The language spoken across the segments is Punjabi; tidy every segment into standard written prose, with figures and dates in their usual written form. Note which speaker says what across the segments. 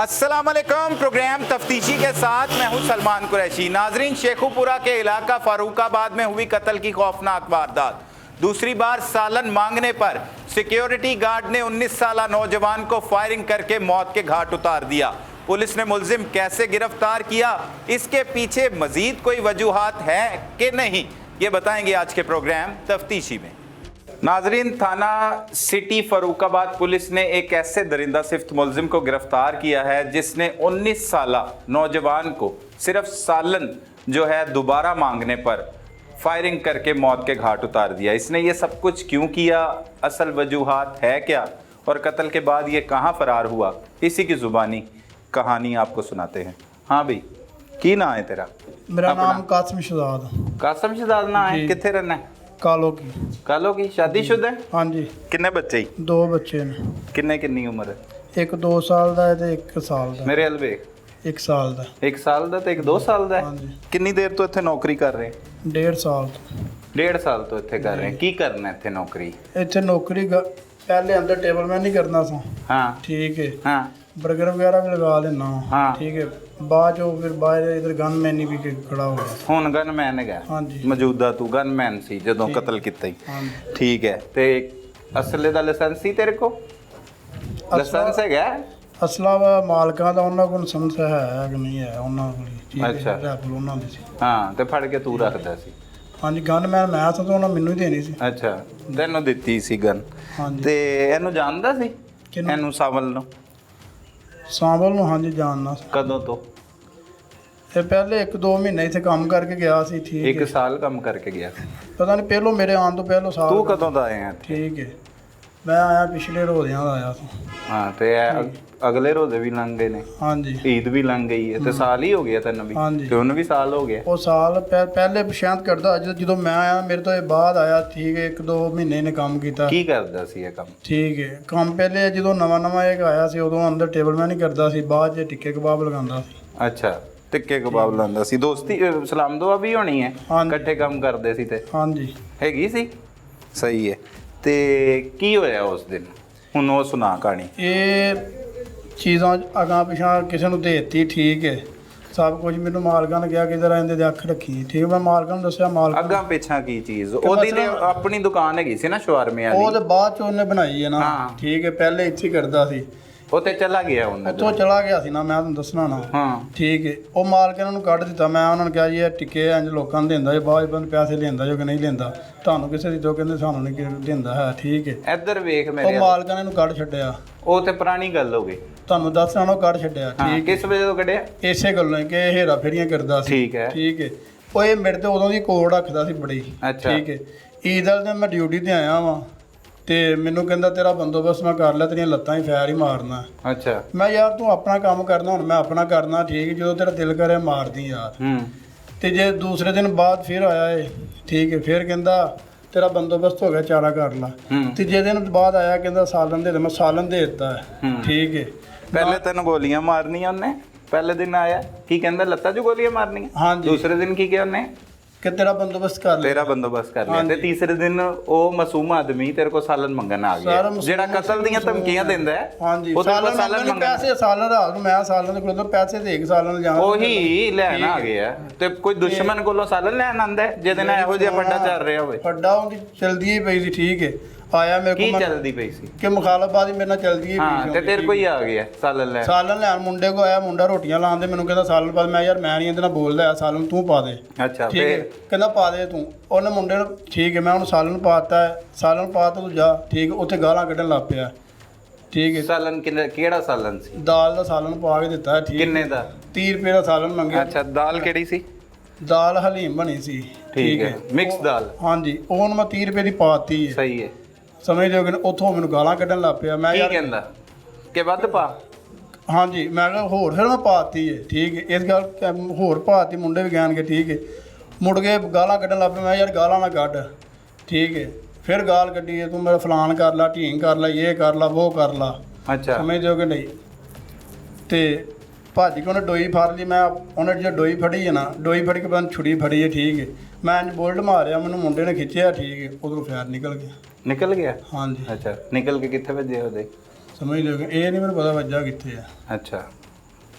Speaker 1: अस्सलाम वालेकुम। प्रोग्राम तफ्तीशी के साथ मैं हूं सलमान कुरैशी। नाजरीन, शेखुपुरा के इलाका फारूकाबाद में हुई कत्ल की खौफनाक वारदात। दूसरी बार सालन मांगने पर सिक्योरिटी गार्ड ने 19 साला नौजवान को फायरिंग करके मौत के घाट उतार दिया। पुलिस ने मुलजिम कैसे गिरफ्तार किया, इसके पीछे मजीद कोई वजूहात है कि नहीं, ये बताएंगे आज के प्रोग्राम तफ्तीशी में। नाजरीन, थाना सिटी फरूकाबाद पुलिस ने एक ऐसे दरिंदा सिफ्त मुलजिम को गिरफ्तार किया है जिसने 19 साला नौजवान को सिर्फ सालन जो है दोबारा मांगने पर फायरिंग करके मौत के घाट उतार दिया। इसने ये सब कुछ क्यों किया, असल वजूहात है क्या, और कत्ल के बाद ये कहाँ फरार हुआ, इसी की ज़ुबानी कहानी आपको सुनाते हैं। हाँ भाई, की ना है तेरा?
Speaker 2: मेरा नाम कासिम शहजाद।
Speaker 1: कासिम शहजाद ना है, कितने रहना है? कालो की शादीशुदा है?
Speaker 2: हाँ जी।
Speaker 1: किन्ने बच्चे?
Speaker 2: 2 बच्चे ने।
Speaker 1: किन्नी उम्र है?
Speaker 2: एक 2 साल ਦਾ ਹੈ ਤੇ 1 ਸਾਲ ਦਾ।
Speaker 1: ਮੇਰੇ ਹਲ ਵੇਖ।
Speaker 2: 1 ਸਾਲ ਦਾ।
Speaker 1: 1 ਸਾਲ ਦਾ ਤੇ ਇੱਕ 2 ਸਾਲ ਦਾ ਹੈ।
Speaker 2: ਹਾਂਜੀ।
Speaker 1: ਕਿੰਨੀ ਦੇਰ ਤੋਂ ਇੱਥੇ ਨੌਕਰੀ ਕਰ ਰਹੇ?
Speaker 2: 1.5 ਸਾਲ ਤੋਂ।
Speaker 1: 1.5 ਸਾਲ ਤੋਂ ਇੱਥੇ ਕਰ ਰਹੇ। ਕੀ ਕਰਨਾ ਇੱਥੇ ਨੌਕਰੀ?
Speaker 2: ਇੱਥੇ ਨੌਕਰੀ ਪਹਿਲੇ ਅੰਦਰ ਟੇਬਲਮੈਨ ਨਹੀਂ ਕਰਨਾ ਸਾਂ।
Speaker 1: ਹਾਂ
Speaker 2: ਠੀਕ ਹੈ।
Speaker 1: ਹਾਂ।
Speaker 2: ਬਰਗਰ ਵਗੈਰਾ ਵੀ ਲਗਾ ਲੈਣਾ।
Speaker 1: ਹਾਂ।
Speaker 2: ਠੀਕ ਹੈ। ਬਾਅਦ ਚੋਂ ਫਿਰ ਬਾਹਰ ਇਧਰ ਗਨਮੈਨ ਵੀ ਖੜਾ ਹੋ ਗਿਆ।
Speaker 1: ਹੁਣ ਗਨਮੈਨ ਹੈਗਾ?
Speaker 2: ਹਾਂਜੀ।
Speaker 1: ਮੌਜੂਦਾ ਤੂੰ ਗਨਮੈਨ ਸੀ ਜਦੋਂ ਕਤਲ ਕੀਤਾ ਹੀ?
Speaker 2: ਹਾਂਜੀ।
Speaker 1: ਠੀਕ ਹੈ। ਤੇ ਅਸਲੇ ਦਾ ਲਾਇਸੈਂਸ ਸੀ ਤੇਰੇ ਕੋਲ? ਲਾਇਸੈਂਸ ਹੈਗਾ?
Speaker 2: ਅਸਲਾ ਵਾ ਮਾਲਕਾਂ ਦਾ, ਉਹਨਾਂ ਕੋਲ ਲਾਇਸੈਂਸ ਹੈ ਕਿ ਨਹੀਂ ਹੈ ਉਹਨਾਂ ਕੋਲ। ਠੀਕ ਹੈ।
Speaker 1: ਅੱਛਾ।
Speaker 2: ਰਾਈਫਲ ਉਹਨਾਂ ਦੀ ਸੀ।
Speaker 1: ਹਾਂ, ਤੇ ਫੜ ਕੇ ਤੂੰ ਰੱਖਦਾ ਸੀ?
Speaker 2: ਹਾਂਜੀ। ਗਨਮੈਨ ਮੈਂ ਸਾਂ ਤਾਂ ਉਹਨਾਂ ਮੈਨੂੰ ਹੀ ਦੇਣੀ ਸੀ।
Speaker 1: ਅੱਛਾ, ਤੈਨੂੰ ਦਿੱਤੀ ਸੀ ਗਨ।
Speaker 2: ਹਾਂਜੀ।
Speaker 1: ਤੇ ਇਹਨੂੰ ਜਾਣਦਾ ਸੀ?
Speaker 2: ਕਿਹਨੂੰ?
Speaker 1: ਇਹਨੂੰ ਸਾਵਲ ਨੂੰ?
Speaker 2: ਸਾਂਬਲ ਨੂੰ ਹਾਂਜੀ ਜਾਣਦਾ ਸੀ।
Speaker 1: ਕਦੋਂ ਤੋਂ?
Speaker 2: ਇਹ ਪਹਿਲੇ 1-2 ਮਹੀਨੇ ਇੱਥੇ ਕੰਮ ਕਰਕੇ ਗਿਆ ਸੀ। ਠੀਕ ਹੈ।
Speaker 1: 1 ਸਾਲ ਕੰਮ ਕਰਕੇ ਗਿਆ ਸੀ?
Speaker 2: ਪਤਾ ਨਹੀਂ, ਪਹਿਲੋਂ ਮੇਰੇ ਆਉਣ ਤੋਂ ਪਹਿਲੋਂ ਸਾਲ।
Speaker 1: ਤੂੰ ਕਦੋਂ ਦਾ ਆਇਆ ਇੱਥੇ?
Speaker 2: ਠੀਕ ਹੈ। ਮੈਂ ਆਇਆ ਪਿਛਲੇ ਰੋਜ਼ਿਆਂ ਦਾ ਆਇਆ ਸੀ।
Speaker 1: ਹਾਂ, ਤੇ ਅਗਲੇ ਰੋਜ਼ੇ ਵੀ ਲੰਘ ਗਏ ਨੇ,
Speaker 2: ਹਾਂਜੀ।
Speaker 1: ਈਦ ਵੀ ਲੰਘ ਗਈ ਹੈ, ਤੇ ਸਾਲ ਹੀ ਹੋ ਗਿਆ ਤੈਨੂੰ ਵੀ।
Speaker 2: ਹਾਂਜੀ।
Speaker 1: ਤੇ ਉਹਨੂੰ ਵੀ ਸਾਲ ਹੋ ਗਿਆ।
Speaker 2: ਉਹ ਸਾਲ ਪਹਿਲੇ ਪਛਾਣ ਕਰਦਾ, ਜਦੋਂ ਮੈਂ ਆਇਆ ਮੇਰੇ ਤੋਂ ਇਹ ਬਾਅਦ ਆਇਆ। ਠੀਕ ਹੈ। 1-2 ਮਹੀਨੇ ਨੇ ਕੰਮ ਕੀਤਾ।
Speaker 1: ਕੀ ਕਰਦਾ ਸੀ ਇਹ ਕੰਮ?
Speaker 2: ਠੀਕ ਹੈ। ਕੰਮ ਪਹਿਲੇ ਜਦੋਂ ਨਵਾਂ ਇਹ ਆਇਆ ਸੀ ਉਦੋਂ ਅੰਦਰ ਟੇਬਲਮੈਨ ਹੀ ਕਰਦਾ ਸੀ, ਬਾਅਦ 'ਚ ਟਿੱਕੇ ਕਬਾਬ ਲਗਾਉਂਦਾ ਸੀ।
Speaker 1: ਅੱਛਾ, ਟਿੱਕੇ ਕਬਾਬ ਲਾਉਂਦਾ ਸੀ। ਦੋਸਤੀ ਸਲਾਮ ਦੁਆ ਵੀ ਹੋਣੀ ਹੈ?
Speaker 2: ਹਾਂਜੀ।
Speaker 1: ਇਕੱਠੇ ਕੰਮ ਕਰਦੇ ਸੀ ਤੇ?
Speaker 2: ਹਾਂਜੀ।
Speaker 1: ਹੈਗੀ ਸੀ। ਸਹੀ ਹੈ। ਤੇ ਕੀ ਹੋਇਆ ਉਸ ਦਿਨ, ਹੁਣ ਉਹ ਸੁਣਾ ਕਹਾਣੀ।
Speaker 2: ਇਹ ਚੀਜ਼ਾਂ ਅਗਾਂ ਪਿਛਾਂ ਕਿਸੇ ਨੂੰ ਦੇ ਦਿੱਤੀ। ਠੀਕ ਹੈ। ਸਭ ਕੁਝ ਮੈਨੂੰ ਮਾਲਕਾਂ ਨੇ ਕਿਹਾ ਕਿ ਜ਼ਰਾ ਇਹਦੇ ਦੇ ਅੱਖ ਰੱਖੀ। ਠੀਕ ਹੈ। ਮੈਂ ਮਾਲਕਾਂ ਨੂੰ ਦੱਸਿਆ। ਮਾਲਕ
Speaker 1: ਅੱਗਾ ਪਿੱਛਾ ਕੀ ਚੀਜ਼? ਉਹਦੀ ਤੇ ਆਪਣੀ ਦੁਕਾਨ ਹੈਗੀ ਸੀ ਨਾ ਸ਼ਵਾਰਮੇ ਵਾਲੀ?
Speaker 2: ਉਹ ਤੇ ਬਾਅਦ 'ਚ ਉਹਨੇ ਬਣਾਈ ਹੈ ਨਾ।
Speaker 1: ਹਾਂ।
Speaker 2: ਠੀਕ ਹੈ। ਪਹਿਲੇ ਇੱਥੇ ਹੀ ਕਰਦਾ ਸੀ।
Speaker 1: ਉਹ ਤੇ ਚਲਾ ਗਿਆ ਉਹਨਾਂ
Speaker 2: ਉੱਥੋਂ ਚਲਾ ਗਿਆ ਸੀ ਨਾ, ਮੈਂ ਤੁਹਾਨੂੰ ਦੱਸਣਾ ਨਾ।
Speaker 1: ਹਾਂ।
Speaker 2: ਠੀਕ ਹੈ। ਉਹ ਮਾਲਕ ਇਹਨਾਂ ਨੂੰ ਕੱਢ ਦਿੱਤਾ। ਮੈਂ ਉਹਨਾਂ ਨੂੰ ਕਿਹਾ ਜੀ ਇਹ ਟਿੱਕੇ ਇੰਝ ਲੋਕਾਂ ਨੂੰ ਦਿੰਦਾ, ਜੇ ਬਾਅਦ ਬੰਦ ਪੈਸੇ ਲੈਂਦਾ ਜੋ ਕਿ ਨਹੀਂ ਲੈਂਦਾ, ਤੁਹਾਨੂੰ ਕਿਸੇ ਦੀ ਦੋ ਕਹਿੰਦੇ ਸਾਨੂੰ ਨਹੀਂ ਦਿੰਦਾ ਹੈ। ਠੀਕ ਹੈ।
Speaker 1: ਇੱਧਰ ਵੇਖ
Speaker 2: ਉਹ
Speaker 1: ਮੇਰੇ।
Speaker 2: ਮਾਲਕਾਂ ਨੇ ਇਹਨੂੰ ਕੱਢ ਛੱਡਿਆ।
Speaker 1: ਉਹ ਤੇ ਪੁਰਾਣੀ ਗੱਲ ਹੋ ਗਈ।
Speaker 2: ਤੁਹਾਨੂੰ ਦੱਸਣਾ ਉਹ ਕੱਢ ਛੱਡਿਆ।
Speaker 1: ਹਾਂ,
Speaker 2: ਠੀਕ।
Speaker 1: ਕਿਸ ਵਜ੍ਹਾ ਤੋਂ ਕੱਢਿਆ?
Speaker 2: ਇਸੇ ਗੱਲੋਂ ਹੀ ਕਿ ਇਹ ਹੇਰਾ ਫੇਰੀਆਂ ਕਰਦਾ ਸੀ।
Speaker 1: ਠੀਕ ਹੈ।
Speaker 2: ਠੀਕ ਹੈ। ਉਹ ਇਹ ਮੇਰੇ ਤੇ ਉਦੋਂ ਦੀ ਕੋਡ ਰੱਖਦਾ ਸੀ ਬੜੀ।
Speaker 1: ਅੱਛਾ।
Speaker 2: ਠੀਕ ਹੈ। ਈਦ ਵਾਲੇ ਦਿਨ ਮੈਂ ਡਿਊਟੀ ਤੇ ਆਇਆ ਵਾਂ ਤੇ ਮੈਨੂੰ ਕਹਿੰਦਾ ਤੇਰਾ ਬੰਦੋਬਸਤ ਮੈਂ ਕਰ ਲਿਆ, ਤੇਰੀਆਂ ਲੱਤਾਂ ਹੀ ਫੈਰ ਹੀ ਮਾਰਨਾ।
Speaker 1: ਅੱਛਾ।
Speaker 2: ਮੈਂ ਯਾਰ ਤੂੰ ਆਪਣਾ ਕੰਮ ਕਰਨਾ, ਹੁਣ ਮੈਂ ਆਪਣਾ ਕਰਨਾ। ਠੀਕ। ਜਦੋਂ ਤੇਰਾ ਦਿਲ ਕਰੇ ਮਾਰਦੀ ਯਾਰ। ਤੇ ਜੇ ਦੂਸਰੇ ਦਿਨ ਬਾਅਦ ਫਿਰ ਆਇਆ ਏ। ਠੀਕ ਹੈ। ਫਿਰ ਕਹਿੰਦਾ ਤੇਰਾ ਬੰਦੋਬਸਤ ਹੋ ਗਿਆ, ਚਾਰਾ ਕਰ ਲਾ। ਤੀਜੇ ਦਿਨ ਬਾਅਦ ਆਇਆ, ਕਹਿੰਦਾ ਸਾਲਨ ਦੇ ਦੇ। ਮੈਂ ਸਾਲਨ ਦੇ ਦਿੱਤਾ। ਠੀਕ ਹੈ।
Speaker 1: ਪਹਿਲੇ ਤੈਨੂੰ ਗੋਲੀਆਂ ਮਾਰਨੀਆਂ ਉਹਨੇ? ਪਹਿਲੇ ਦਿਨ ਆਇਆ ਕੀ ਕਹਿੰਦਾ? ਲੱਤਾਂ 'ਚ ਗੋਲੀਆਂ ਮਾਰਨੀਆਂ?
Speaker 2: ਹਾਂਜੀ।
Speaker 1: ਦੂਸਰੇ ਦਿਨ ਕੀ ਕਿਹਾ ਉਹਨੇ?
Speaker 2: ਕਿ ਤੇਰਾ ਬੰਦੋਬਸਤ ਕਰ ਲੈ।
Speaker 1: ਤੇਰਾ ਬੰਦੋਬਸਤ ਕਰ ਲਿਆ। ਤੇ ਤੀਸਰੇ ਦਿਨ ਉਹ ਮਾਸੂਮ ਆਦਮੀ ਤੇਰੇ ਕੋਲ ਸਾਲਨ ਮੰਗਣ ਆ ਗਿਆ, ਜਿਹੜਾ ਕਤਲ ਦੀਆਂ ਧਮਕੀਆਂ ਦਿੰਦਾ ਹੈ।
Speaker 2: ਹਾਂਜੀ।
Speaker 1: ਉਹ ਤੇਰੇ ਕੋਲ ਸਾਲਨ
Speaker 2: ਮੰਗਣ
Speaker 1: ਮੰਗਣ
Speaker 2: ਪੈਸੇ ਸਾਲਨ ਰਾਤ ਨੂੰ ਮੈਂ ਸਾਲਨ ਦੇ ਕੋਲੋਂ ਪੈਸੇ ਦੇ ਕੇ ਸਾਲਨ ਜਾਣਾ।
Speaker 1: ਉਹੀ ਲੈਣ ਆ ਗਿਆ। ਤੇ ਕੋਈ ਦੁਸ਼ਮਣ ਕੋਲੋਂ ਸਾਲਨ ਲੈਣ ਆਂਦਾ ਜਿਹਦੇ ਨਾਲ ਇਹੋ ਜਿਹਾ ਫੱਡਾ ਚੱਲ ਰਿਹਾ ਹੋਵੇ?
Speaker 2: ਫੱਡਾ ਉਹਦੀ ਚਲਦੀ ਹੀ ਪਈ ਸੀ। ਠੀਕ ਹੈ। ਆਇਆ ਮੇਰੇ
Speaker 1: ਕੀ
Speaker 2: ਕੋਲ
Speaker 1: ਚੱਲਦੀ ਪਈ ਸੀ?
Speaker 2: ਕਿ ਮੁਖਾਲਫਬਾਜ਼ੀ ਮੇਰੇ ਨਾਲ ਚਲਦੀ ਹੀ ਪਈ
Speaker 1: ਹਾਂ,
Speaker 2: ਸੀ।
Speaker 1: ਤੇ ਤੇਰੇ ਕੋਈ ਆ ਗਿਆ ਸਾਲਨ ਲੈਣ?
Speaker 2: ਸਾਲਨ ਲੈਣ ਮੁੰਡੇ ਕੋ ਆਇਆ। ਮੁੰਡਾ ਰੋਟੀਆਂ ਲਾਉਣ ਦੇ ਮੈਨੂੰ ਕਹਿੰਦਾ ਸਾਲਨ ਪਾ ਦੇ। ਮੈਂ ਯਾਰ ਮੈਂ ਨਹੀਂ ਇਹਦੇ ਨਾਲ ਬੋਲਦਾ ਆ, ਸਾਲਨ ਤੂੰ ਪਾ ਦੇ।
Speaker 1: ਅੱਛਾ।
Speaker 2: ਠੀਕ ਹੈ। ਕਹਿੰਦਾ ਪਾ ਦੇ ਤੂੰ। ਉਹਨੇ ਮੁੰਡੇ ਨੂੰ ਠੀਕ ਹੈ, ਮੈਂ ਉਹਨੂੰ ਸਾਲਨ ਪਾਤਾ। ਸਾਲਨ ਪਾ ਤਾ ਤੂੰ ਜਾ। ਠੀਕ। ਉੱਥੇ ਗਾਲਾਂ ਕੱਢਣ ਲੱਗ ਪਿਆ। ਠੀਕ ਹੈ।
Speaker 1: ਸਾਲਨ ਕਿਹੜਾ ਸਾਲਨ ਸੀ?
Speaker 2: ਦਾਲ ਦਾ ਸਾਲਨ ਪਾ ਕੇ ਦਿੱਤਾ। ਠੀਕ।
Speaker 1: ਕਿੰਨੇ ਦਾ?
Speaker 2: 30 ਰੁਪਏ ਦਾ ਸਾਲਨ ਮੰਗਿਆ।
Speaker 1: ਅੱਛਾ। ਦਾਲ ਕਿਹੜੀ ਸੀ?
Speaker 2: ਦਾਲ ਹਲੀਮ ਬਣੀ ਸੀ।
Speaker 1: ਠੀਕ ਹੈ। ਮਿਕਸ ਦਾਲ?
Speaker 2: ਹਾਂਜੀ। ਉਹਨੂੰ ਮੈਂ 30 ਰੁਪਏ ਦੀ ਪਾਤੀ।
Speaker 1: ਸਹੀ ਹੈ।
Speaker 2: ਸਮਝਦੇ ਹੋ ਕਿ ਉੱਥੋਂ ਮੈਨੂੰ ਗਾਲਾਂ ਕੱਢਣ ਲੱਗ ਪਿਆ। ਮੈਂ
Speaker 1: ਕੀ
Speaker 2: ਯਾਰ
Speaker 1: ਕਹਿੰਦਾ ਕਿ ਵੱਧ ਪਾ?
Speaker 2: ਹਾਂਜੀ। ਮੈਂ ਕਿਹਾ ਹੋਰ, ਫਿਰ ਮੈਂ ਪਾਤੀ ਹੈ। ਠੀਕ ਹੈ। ਇਸ ਗੱਲ ਹੋਰ ਪਾਤੀ, ਮੁੰਡੇ ਵੀ ਕਹਿਣਗੇ। ਠੀਕ ਹੈ। ਮੁੜ ਕੇ ਗਾਲਾਂ ਕੱਢਣ ਲੱਗ ਪਿਆ। ਮੈਂ ਯਾਰ ਗਾਲਾਂ ਨਾ ਕੱਢ। ਠੀਕ ਹੈ। ਫਿਰ ਗਾਲ ਕੱਢੀ ਹੈ, ਤੂੰ ਮੇਰਾ ਫਲਾਨ ਕਰ ਲਾ, ਢੀਂਗ ਕਰ ਲਾ, ਇਹ ਕਰ ਲਾ, ਉਹ ਕਰ ਲਾ।
Speaker 1: ਅੱਛਾ।
Speaker 2: ਸਮਝਦੇ ਹੋ ਕਿ ਨਹੀਂ? ਤੇ ਭੱਜ ਕੇ ਉਹਨੇ ਡੋਈ ਫੜ ਲਈ। ਮੈਂ ਉਹਨੇ ਜੇ ਡੋਈ ਫੜੀ ਹੈ ਨਾ, ਡੋਈ ਫੜ ਕੇ ਬੰਦ ਛੁਰੀ ਫੜੀ ਹੈ। ਠੀਕ ਹੈ। ਮੈਂ ਬੁਲਟ ਮਾਰਿਆ, ਮੈਨੂੰ ਮੁੰਡੇ ਨੇ ਖਿੱਚਿਆ। ਠੀਕ ਹੈ। ਉਧਰੋਂ ਫੈਰ ਨਿਕਲ ਗਿਆ।
Speaker 1: ਨਿਕਲ ਗਿਆ?
Speaker 2: ਹਾਂਜੀ।
Speaker 1: ਅੱਛਾ। ਨਿਕਲ ਕੇ ਕਿੱਥੇ ਵੱਜੇ ਉਹਦੇ?
Speaker 2: ਸਮਝ ਲਿਓ ਕਿ ਇਹ ਨਹੀਂ ਮੈਨੂੰ ਪਤਾ ਵੱਜਾ ਕਿੱਥੇ ਆ।
Speaker 1: ਅੱਛਾ।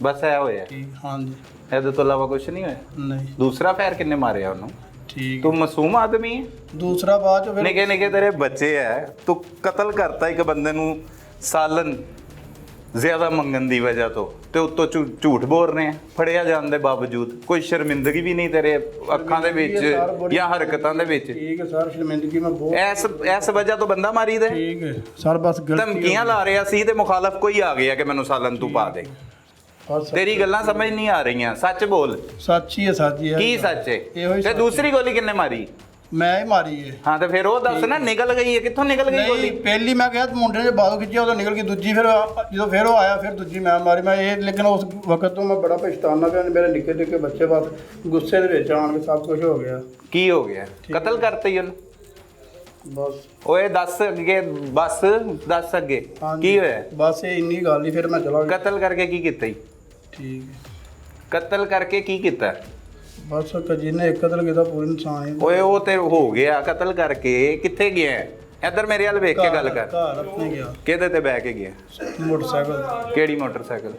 Speaker 1: ਬਸ ਇਹ ਹੋਇਆ?
Speaker 2: ਠੀਕ ਹਾਂਜੀ।
Speaker 1: ਇਹਦੇ ਤੋਂ ਇਲਾਵਾ ਕੁਝ ਨਹੀਂ ਹੋਇਆ?
Speaker 2: ਨਹੀਂ।
Speaker 1: ਦੂਸਰਾ ਫੈਰ ਕਿੰਨੇ ਮਾਰਿਆ ਉਹਨੂੰ?
Speaker 2: ਠੀਕ।
Speaker 1: ਤੂੰ ਮਾਸੂਮ ਆਦਮੀ ਹੈ।
Speaker 2: ਦੂਸਰਾ ਬਾਅਦ ਚ ਫਿਰ
Speaker 1: ਨਿੱਕੇ ਨਿੱਕੇ ਤੇਰੇ ਬੱਚੇ ਐ, ਤੂੰ ਕਤਲ ਕਰਤਾ ਇੱਕ ਬੰਦੇ ਨੂੰ ਸਾਲਨ ਜ਼ਿਆਦਾ ਮੰਗਣ ਦੀ ਵਜ੍ਹਾ ਤੋਂ, ਤੇ ਉੱਤੋਂ ਝੂਠ ਬੋਲ ਰਹੇ ਆ ਫੜਿਆ ਜਾਣ ਦੇ ਬਾਵਜੂਦ। ਕੋਈ ਸ਼ਰਮਿੰਦਗੀ ਵੀ ਨਹੀਂ ਤੇਰੇ ਅੱਖਾਂ ਦੇ ਵਿੱਚ ਜਾਂ ਹਰਕਤਾਂ ਦੇ ਵਿੱਚ?
Speaker 2: ਠੀਕ ਹੈ ਸਰ, ਸ਼ਰਮਿੰਦਗੀ ਮੈਂ ਬਹੁਤ
Speaker 1: ਇਸ ਵਜ੍ਹਾ ਤੋਂ ਬੰਦਾ ਮਾਰੀ ਦੇ?
Speaker 2: ਠੀਕ ਹੈ ਸਰ, ਬਸ ਗਲਤੀ
Speaker 1: ਧਮਕੀਆਂ ਲਾ ਰਿਹਾ ਸੀ ਤੇ ਮੁਖਾਲਫ ਕੋਈ ਆ ਗਿਆ ਕਿ ਮੈਨੂੰ ਸਾਲਨ ਤੂੰ ਪਾ ਦੇ।
Speaker 2: ਬਸ
Speaker 1: ਤੇਰੀ ਗੱਲਾਂ ਸਮਝ ਨਹੀਂ ਆ ਰਹੀਆਂ, ਸੱਚ ਬੋਲ।
Speaker 2: ਸੱਚ ਹੀ ਹੈ, ਸੱਚ ਹੀ ਹੈ।
Speaker 1: ਕੀ ਸੱਚ ਹੈ?
Speaker 2: ਇਹੋ ਹੀ
Speaker 1: ਤੇ
Speaker 2: ਸੱਚ
Speaker 1: ਦੂਸਰੀ ਗੋਲੀ ਕਿੰਨੇ ਮਾਰੀ?
Speaker 2: ਮੈਂ ਹੀ ਮਾਰੀ ਹੈ।
Speaker 1: ਹਾਂ ਤੇ ਫਿਰ ਉਹ ਦੱਸ ਨਾ, ਨਿਕਲ ਗਈ ਹੈ ਕਿੱਥੋਂ ਨਿਕਲ ਗਈ ਗੋਲੀ?
Speaker 2: ਨਹੀਂ, ਪਹਿਲੀ ਮੈਂ ਕਿਹਾ ਮੁੰਡੇ ਨੇ ਬਾਹਰੋਂ ਖਿੱਚੀ, ਉਦੋਂ ਨਿਕਲ ਗਈ। ਦੂਜੀ ਫਿਰ ਜਦੋਂ ਫਿਰ ਉਹ ਆਇਆ, ਫਿਰ ਦੂਜੀ ਮੈਂ ਮਾਰੀ। ਮੈਂ ਇਹ ਲੇਕਿਨ ਉਸ ਵਕਤ ਤੋਂ ਮੈਂ ਬੜਾ ਪਛਤਾਨਾ ਪਿਆ, ਮੇਰੇ ਨਿੱਕੇ ਨਿੱਕੇ ਬੱਚੇ ਬਸ ਗੁੱਸੇ ਦੇ ਵਿੱਚ ਆਣ ਕੇ ਸਭ ਕੁਝ ਹੋ ਗਿਆ।
Speaker 1: ਕੀ ਹੋ ਗਿਆ? ਕਤਲ ਕਰਤਾ ਹੀ ਉਹਨੂੰ?
Speaker 2: ਬਸ
Speaker 1: ਓਏ ਦੱਸ ਅੱਗੇ, ਬਸ ਦੱਸ ਅੱਗੇ
Speaker 2: ਹਾਂਜੀ।
Speaker 1: ਕੀ ਹੋਇਆ?
Speaker 2: ਬਸ ਇਹ ਇੰਨੀ ਗੱਲ ਹੀ, ਫਿਰ ਮੈਂ ਚਲਾ ਗਿਆ।
Speaker 1: ਕਤਲ ਕਰਕੇ ਕੀ ਕੀਤਾ ਈ?
Speaker 2: ਠੀਕ ਹੈ।
Speaker 1: ਕਤਲ ਕਰਕੇ ਕੀ ਕੀਤਾ?
Speaker 2: ਬਸ ਜਿਹਨੇ ਇੱਕ ਕਤਲ ਕੀਤਾ ਪੂਰੀ ਇਨਸਾਨ ਹੀ।
Speaker 1: ਓਏ ਉਹ ਤੇ ਹੋ ਗਿਆ, ਕਤਲ ਕਰਕੇ ਕਿੱਥੇ ਗਿਆ? ਇੱਧਰ ਮੇਰੇ ਵੱਲ ਵੇਖ ਕੇ ਗੱਲ ਕਰ।
Speaker 2: ਘਰ ਆਪਣੇ ਗਿਆ।
Speaker 1: ਕਿਹਦੇ ਤੇ ਬਹਿ ਕੇ ਗਿਆ?
Speaker 2: ਮੋਟਰਸਾਈਕਲ।
Speaker 1: ਕਿਹੜੀ ਮੋਟਰਸਾਈਕਲ?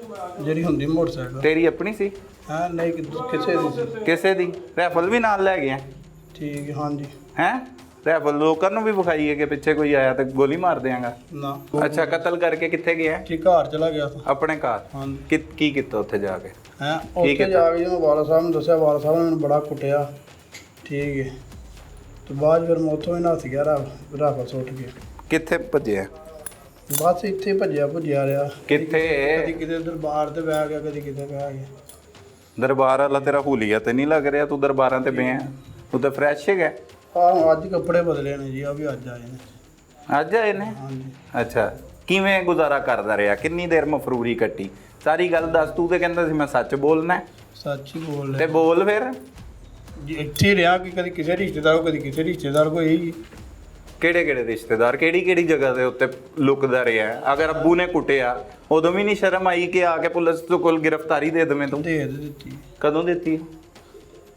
Speaker 2: ਜਿਹੜੀ ਹੁੰਦੀ ਮੋਟਰਸਾਈਕਲ।
Speaker 1: ਤੇਰੀ ਆਪਣੀ ਸੀ?
Speaker 2: ਹਾਂ ਨਹੀਂ, ਕਿਸੇ ਦੀ ਸੀ।
Speaker 1: ਕਿਸੇ ਦੀ? ਰਾਈਫਲ ਵੀ ਨਾਲ ਲੈ ਗਿਆ?
Speaker 2: ਠੀਕ ਹੈ, ਹਾਂਜੀ।
Speaker 1: ਹੈਂ? ਰਾਈਫਲ ਲੋਕਾਂ ਨੂੰ ਵੀ ਵਿਖਾਈਏ ਕਿ ਪਿੱਛੇ ਕੋਈ ਆਇਆ ਤਾਂ ਗੋਲੀ ਮਾਰ ਦਿਆਂਗਾ?
Speaker 2: ਨਾ।
Speaker 1: ਅੱਛਾ, ਕਤਲ ਕਰਕੇ ਕਿੱਥੇ ਗਿਆ?
Speaker 2: ਠੀਕ, ਘਰ ਚਲਾ ਗਿਆ ਸੀ।
Speaker 1: ਆਪਣੇ ਘਰ?
Speaker 2: ਹਾਂਜੀ।
Speaker 1: ਕੀ ਕੀਤਾ ਉੱਥੇ ਜਾ ਕੇ?
Speaker 2: ਹੈਂ, ਉੱਥੇ ਜਾ ਕੇ ਜਦੋਂ ਵਾਲਾ ਸਾਹਿਬ ਨੂੰ ਦੱਸਿਆ, ਵਾਲਾ ਸਾਹਿਬ ਨੇ ਮੈਨੂੰ ਬੜਾ ਕੁੱਟਿਆ। ਠੀਕ ਹੈ। ਤੇ ਬਾਅਦ ਫਿਰ ਮੈਂ ਉੱਥੋਂ ਹੀ ਨੱਸ ਗਿਆ, ਰਾਫਾ ਸੁੱਟ ਕੇ।
Speaker 1: ਕਿੱਥੇ ਭੱਜਿਆ?
Speaker 2: ਬਸ ਇੱਥੇ ਭੱਜਿਆ ਰਿਹਾ।
Speaker 1: ਕਿੱਥੇ?
Speaker 2: ਕਦੀ ਕਿਤੇ ਦਰਬਾਰ ਤੇ ਬਹਿ ਗਿਆ, ਕਦੀ ਕਿਤੇ ਬਹਿ ਗਿਆ।
Speaker 1: ਦਰਬਾਰ ਵਾਲਾ ਤੇਰਾ ਹੁਲੀਆ ਤੇ ਨਹੀਂ ਲੱਗ ਰਿਹਾ? ਤੂੰ ਦਰਬਾਰਾਂ ਤੇ ਪਿਆ, ਤੂੰ ਤਾਂ ਫਰੈਸ਼ ਹੈਗਾ।
Speaker 2: ਆਹ ਅੱਜ ਕੱਪੜੇ ਬਦਲੇ ਨੇ ਜੀ, ਆ ਵੀ ਅੱਜ ਆਏ ਨੇ।
Speaker 1: ਅੱਜ ਆਏ ਨੇ?
Speaker 2: ਹਾਂਜੀ।
Speaker 1: ਅੱਛਾ, ਕਿਵੇਂ ਗੁਜ਼ਾਰਾ ਕਰਦਾ ਰਿਹਾ? ਕਿੰਨੀ ਦੇਰ ਮਫਰੂਰੀ ਕੱਟੀ? ਸਾਰੀ ਗੱਲ ਦੱਸ। ਤੂੰ ਤੇ ਕਹਿੰਦਾ ਸੀ ਮੈਂ ਸੱਚ ਬੋਲਣਾ।
Speaker 2: ਸੱਚ ਹੀ ਬੋਲ
Speaker 1: ਤੇ
Speaker 2: ਰਿਹਾ
Speaker 1: ਬੋਲ ਫਿਰ।
Speaker 2: ਜੀ। ਇੱਥੇ ਹੀ ਰਿਹਾ ਕਿ ਕਦੀ ਕਿਸੇ ਰਿਸ਼ਤੇਦਾਰ ਕੋ, ਕਦੀ ਕਿਸੇ ਰਿਸ਼ਤੇਦਾਰ ਕੋ। ਇਹੀ
Speaker 1: ਕਿਹੜੇ ਕਿਹੜੇ ਰਿਸ਼ਤੇਦਾਰ, ਕਿਹੜੀ ਕਿਹੜੀ ਜਗ੍ਹਾ ਦੇ ਉੱਤੇ ਲੁਕਦਾ ਰਿਹਾ? ਅਗਰ ਅੱਬੂ ਨੇ ਕੁੱਟਿਆ ਉਦੋਂ ਵੀ ਨਹੀਂ ਸ਼ਰਮ ਆਈ ਕਿ ਆ ਕੇ ਪੁਲਿਸ ਤੋਂ ਕੋਲ ਗ੍ਰਿਫਤਾਰੀ ਦੇ ਦਵੇਂ ਤੂੰ?
Speaker 2: ਦੇ ਦਿੱਤੀ।
Speaker 1: ਕਦੋਂ ਦਿੱਤੀ?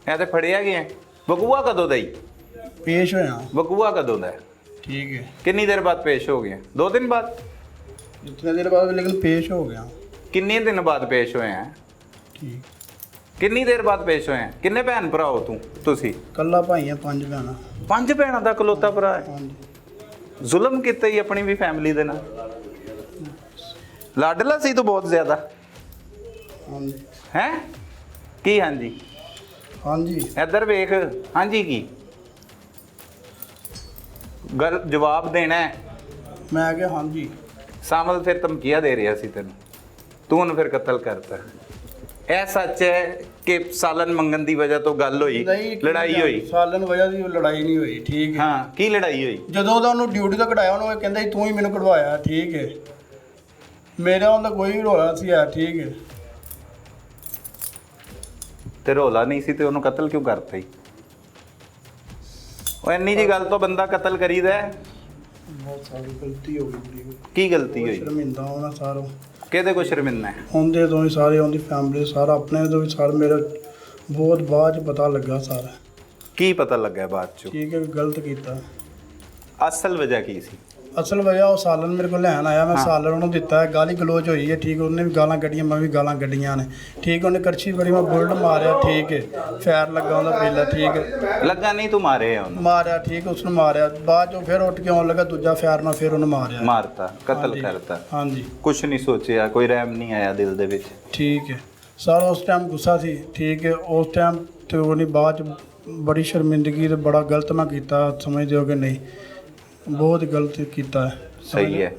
Speaker 1: ਇਹ ਤੇ ਫੜਿਆ ਗਿਆ। ਬਕੂਆ ਕਦੋਂ ਦਾ ਹੀ
Speaker 2: ਪੇਸ਼ ਹੋਇਆ।
Speaker 1: ਬਕੂਆ ਕਦੋਂ ਦਾ?
Speaker 2: ਠੀਕ ਹੈ।
Speaker 1: ਕਿੰਨੀ ਦੇਰ ਬਾਅਦ ਪੇਸ਼ ਹੋ ਗਿਆ? 2 ਦਿਨ ਬਾਅਦ?
Speaker 2: ਜਿਤਨੇ ਦੇਰ ਬਾਅਦ, ਲੇਕਿਨ ਪੇਸ਼ ਹੋ ਗਿਆ।
Speaker 1: ਕਿੰਨੇ ਦਿਨ ਬਾਅਦ ਪੇਸ਼ ਹੋਏ ਆ?
Speaker 2: ਠੀਕ।
Speaker 1: ਕਿੰਨੀ ਦੇਰ ਬਾਅਦ ਪੇਸ਼ ਹੋਏ ਆ? ਕਿੰਨੇ ਭੈਣ ਭਰਾ ਹੋ ਤੁਸੀਂ?
Speaker 2: ਕੱਲਾ ਭਾਈ ਆ, 5 ਭੈਣਾਂ।
Speaker 1: 5 ਭੈਣਾਂ ਦਾ ਇਕਲੌਤਾ ਭਰਾ ਹੈ?
Speaker 2: ਹਾਂਜੀ।
Speaker 1: ਜ਼ੁਲਮ ਕੀਤਾ ਹੀ ਆਪਣੀ ਵੀ ਫੈਮਿਲੀ ਦੇ ਨਾਲ। ਲਾਡਲਾ ਸੀ ਤੂੰ ਬਹੁਤ ਜ਼ਿਆਦਾ?
Speaker 2: ਹਾਂਜੀ।
Speaker 1: ਹੈ ਕੀ? ਹਾਂਜੀ।
Speaker 2: ਹਾਂਜੀ।
Speaker 1: ਇੱਧਰ ਵੇਖ। ਹਾਂਜੀ ਕੀ ਗੱਲ? ਜਵਾਬ ਦੇਣਾ ਹੈ।
Speaker 2: ਮੈਂ ਕਿਹਾ ਹਾਂਜੀ।
Speaker 1: ਸਾਮਲ ਫਿਰ ਧਮਕੀਆਂ ਦੇ ਰਿਹਾ ਸੀ ਤੈਨੂੰ, ਤੂੰ ਉਹਨੂੰ ਫਿਰ ਕਤਲ ਕਰਤਾ। ਇਹ ਸੱਚ ਹੈ ਕਿ ਸਾਲਨ ਮੰਗਣ ਦੀ ਵਜ੍ਹਾ ਤੋਂ ਗੱਲ ਹੋਈ, ਲੜਾਈ ਹੋਈ?
Speaker 2: ਸਾਲਨ ਵਜ੍ਹਾ ਦੀ ਲੜਾਈ ਨਹੀਂ ਹੋਈ। ਠੀਕ ਹੈ।
Speaker 1: ਹਾਂ, ਕੀ ਲੜਾਈ ਹੋਈ?
Speaker 2: ਜਦੋਂ ਦਾ ਉਹਨੂੰ ਡਿਊਟੀ ਤੋਂ ਕਢਾਇਆ, ਉਹਨੂੰ ਇਹ ਕਹਿੰਦਾ ਸੀ ਤੂੰ ਹੀ ਮੈਨੂੰ ਕਢਵਾਇਆ। ਠੀਕ ਹੈ। ਮੇਰਾ ਉਹਦਾ ਕੋਈ ਰੋਲਾ ਸੀ ਆ। ਠੀਕ ਹੈ।
Speaker 1: ਤੇ ਰੋਲਾ ਨਹੀਂ ਸੀ ਤੇ ਉਹਨੂੰ ਕਤਲ ਕਿਉਂ ਕਰਤਾ? ਉਹ ਇੰਨੀ ਜੀ ਗੱਲ ਤੋਂ ਬੰਦਾ ਕਤਲ ਕਰੀਦਾ ਹੈ?
Speaker 2: ਬਹੁਤ ਸਾਰੀ ਗਲਤੀ ਹੋ ਗਈ ਬੜੀ।
Speaker 1: ਕੀ ਗਲਤੀ ਹੋਈ?
Speaker 2: ਸ਼ਰਮਿੰਦਾ ਹੋਣਾ ਸਾਰਾ।
Speaker 1: ਕਿਹਦੇ ਕੋ ਸ਼ਰਮਿੰਦਾ ਹੈ?
Speaker 2: ਉਹਦੇ ਤੋਂ ਹੀ ਸਾਰੇ, ਉਹਦੀ ਫੈਮਿਲੀ ਸਾਰਾ, ਆਪਣੇ ਤੋਂ ਵੀ ਸਾਰਾ। ਮੇਰਾ ਬਹੁਤ ਬਾਅਦ ਚ ਪਤਾ ਲੱਗਾ ਸਾਰਾ।
Speaker 1: ਕੀ ਪਤਾ ਲੱਗਾ ਬਾਅਦ ਚੋਂ?
Speaker 2: ਠੀਕ ਹੈ, ਗਲਤ ਕੀਤਾ।
Speaker 1: ਅਸਲ ਵਜ੍ਹਾ ਕੀ ਸੀ?
Speaker 2: ਅਸਲ ਵਜ੍ਹਾ ਉਹ ਸਾਲਨ ਮੇਰੇ ਕੋਲ ਲੈਣ ਆਇਆ, ਮੈਂ ਸਾਲਨ ਉਹਨੂੰ ਦਿੱਤਾ ਹੈ। ਗਾਲੀ ਗਲੋਚ ਹੋਈ ਹੈ। ਠੀਕ, ਉਹਨੇ ਵੀ ਗਾਲਾਂ ਕੱਢੀਆਂ, ਮੈਂ ਵੀ ਗਾਲਾਂ ਕੱਢੀਆਂ ਨੇ। ਠੀਕ, ਉਹਨੇ ਕਰਛੀ ਫੜੀ, ਮੈਂ ਬੁਲਟ ਮਾਰਿਆ। ਠੀਕ ਹੈ। ਫੈਰ ਲੱਗਾ ਉਹਦਾ ਪਹਿਲਾਂ। ਠੀਕ ਹੈ।
Speaker 1: ਲੱਗਾ ਨਹੀਂ, ਤੂੰ ਮਾਰਿਆ ਉਹਨੂੰ?
Speaker 2: ਮਾਰਿਆ। ਠੀਕ, ਉਸਨੂੰ ਮਾਰਿਆ। ਬਾਅਦ ਚੋਂ ਫਿਰ ਉੱਠ ਕੇ ਆਉਣ ਲੱਗਾ, ਦੂਜਾ ਫੈਰ ਨਾਲ ਫਿਰ ਉਹਨੂੰ ਮਾਰਿਆ।
Speaker 1: ਮਾਰਤਾ, ਕਤਲ
Speaker 2: ਹਾਂਜੀ।
Speaker 1: ਕਰਤਾ?
Speaker 2: ਹਾਂਜੀ।
Speaker 1: ਕੁਛ ਨਹੀਂ ਸੋਚਿਆ, ਕੋਈ ਰਹਿਮ ਨਹੀਂ ਆਇਆ ਦਿਲ ਦੇ ਵਿੱਚ?
Speaker 2: ਠੀਕ ਹੈ ਸਰ, ਉਸ ਟਾਈਮ ਗੁੱਸਾ ਸੀ। ਠੀਕ ਹੈ। ਉਸ ਟਾਈਮ ਤੇ ਉਹਨੇ ਬਾਅਦ ਚ ਬੜੀ ਸ਼ਰਮਿੰਦਗੀ ਤੇ ਬੜਾ ਗਲਤ ਮੈਂ ਕੀਤਾ। ਸਮਝਦੇ ਹੋ ਕਿ ਨਹੀਂ? ਬਹੁਤ ਗਲਤ ਕੀਤਾ ਹੈ।
Speaker 1: ਸਹੀ ਹੈ।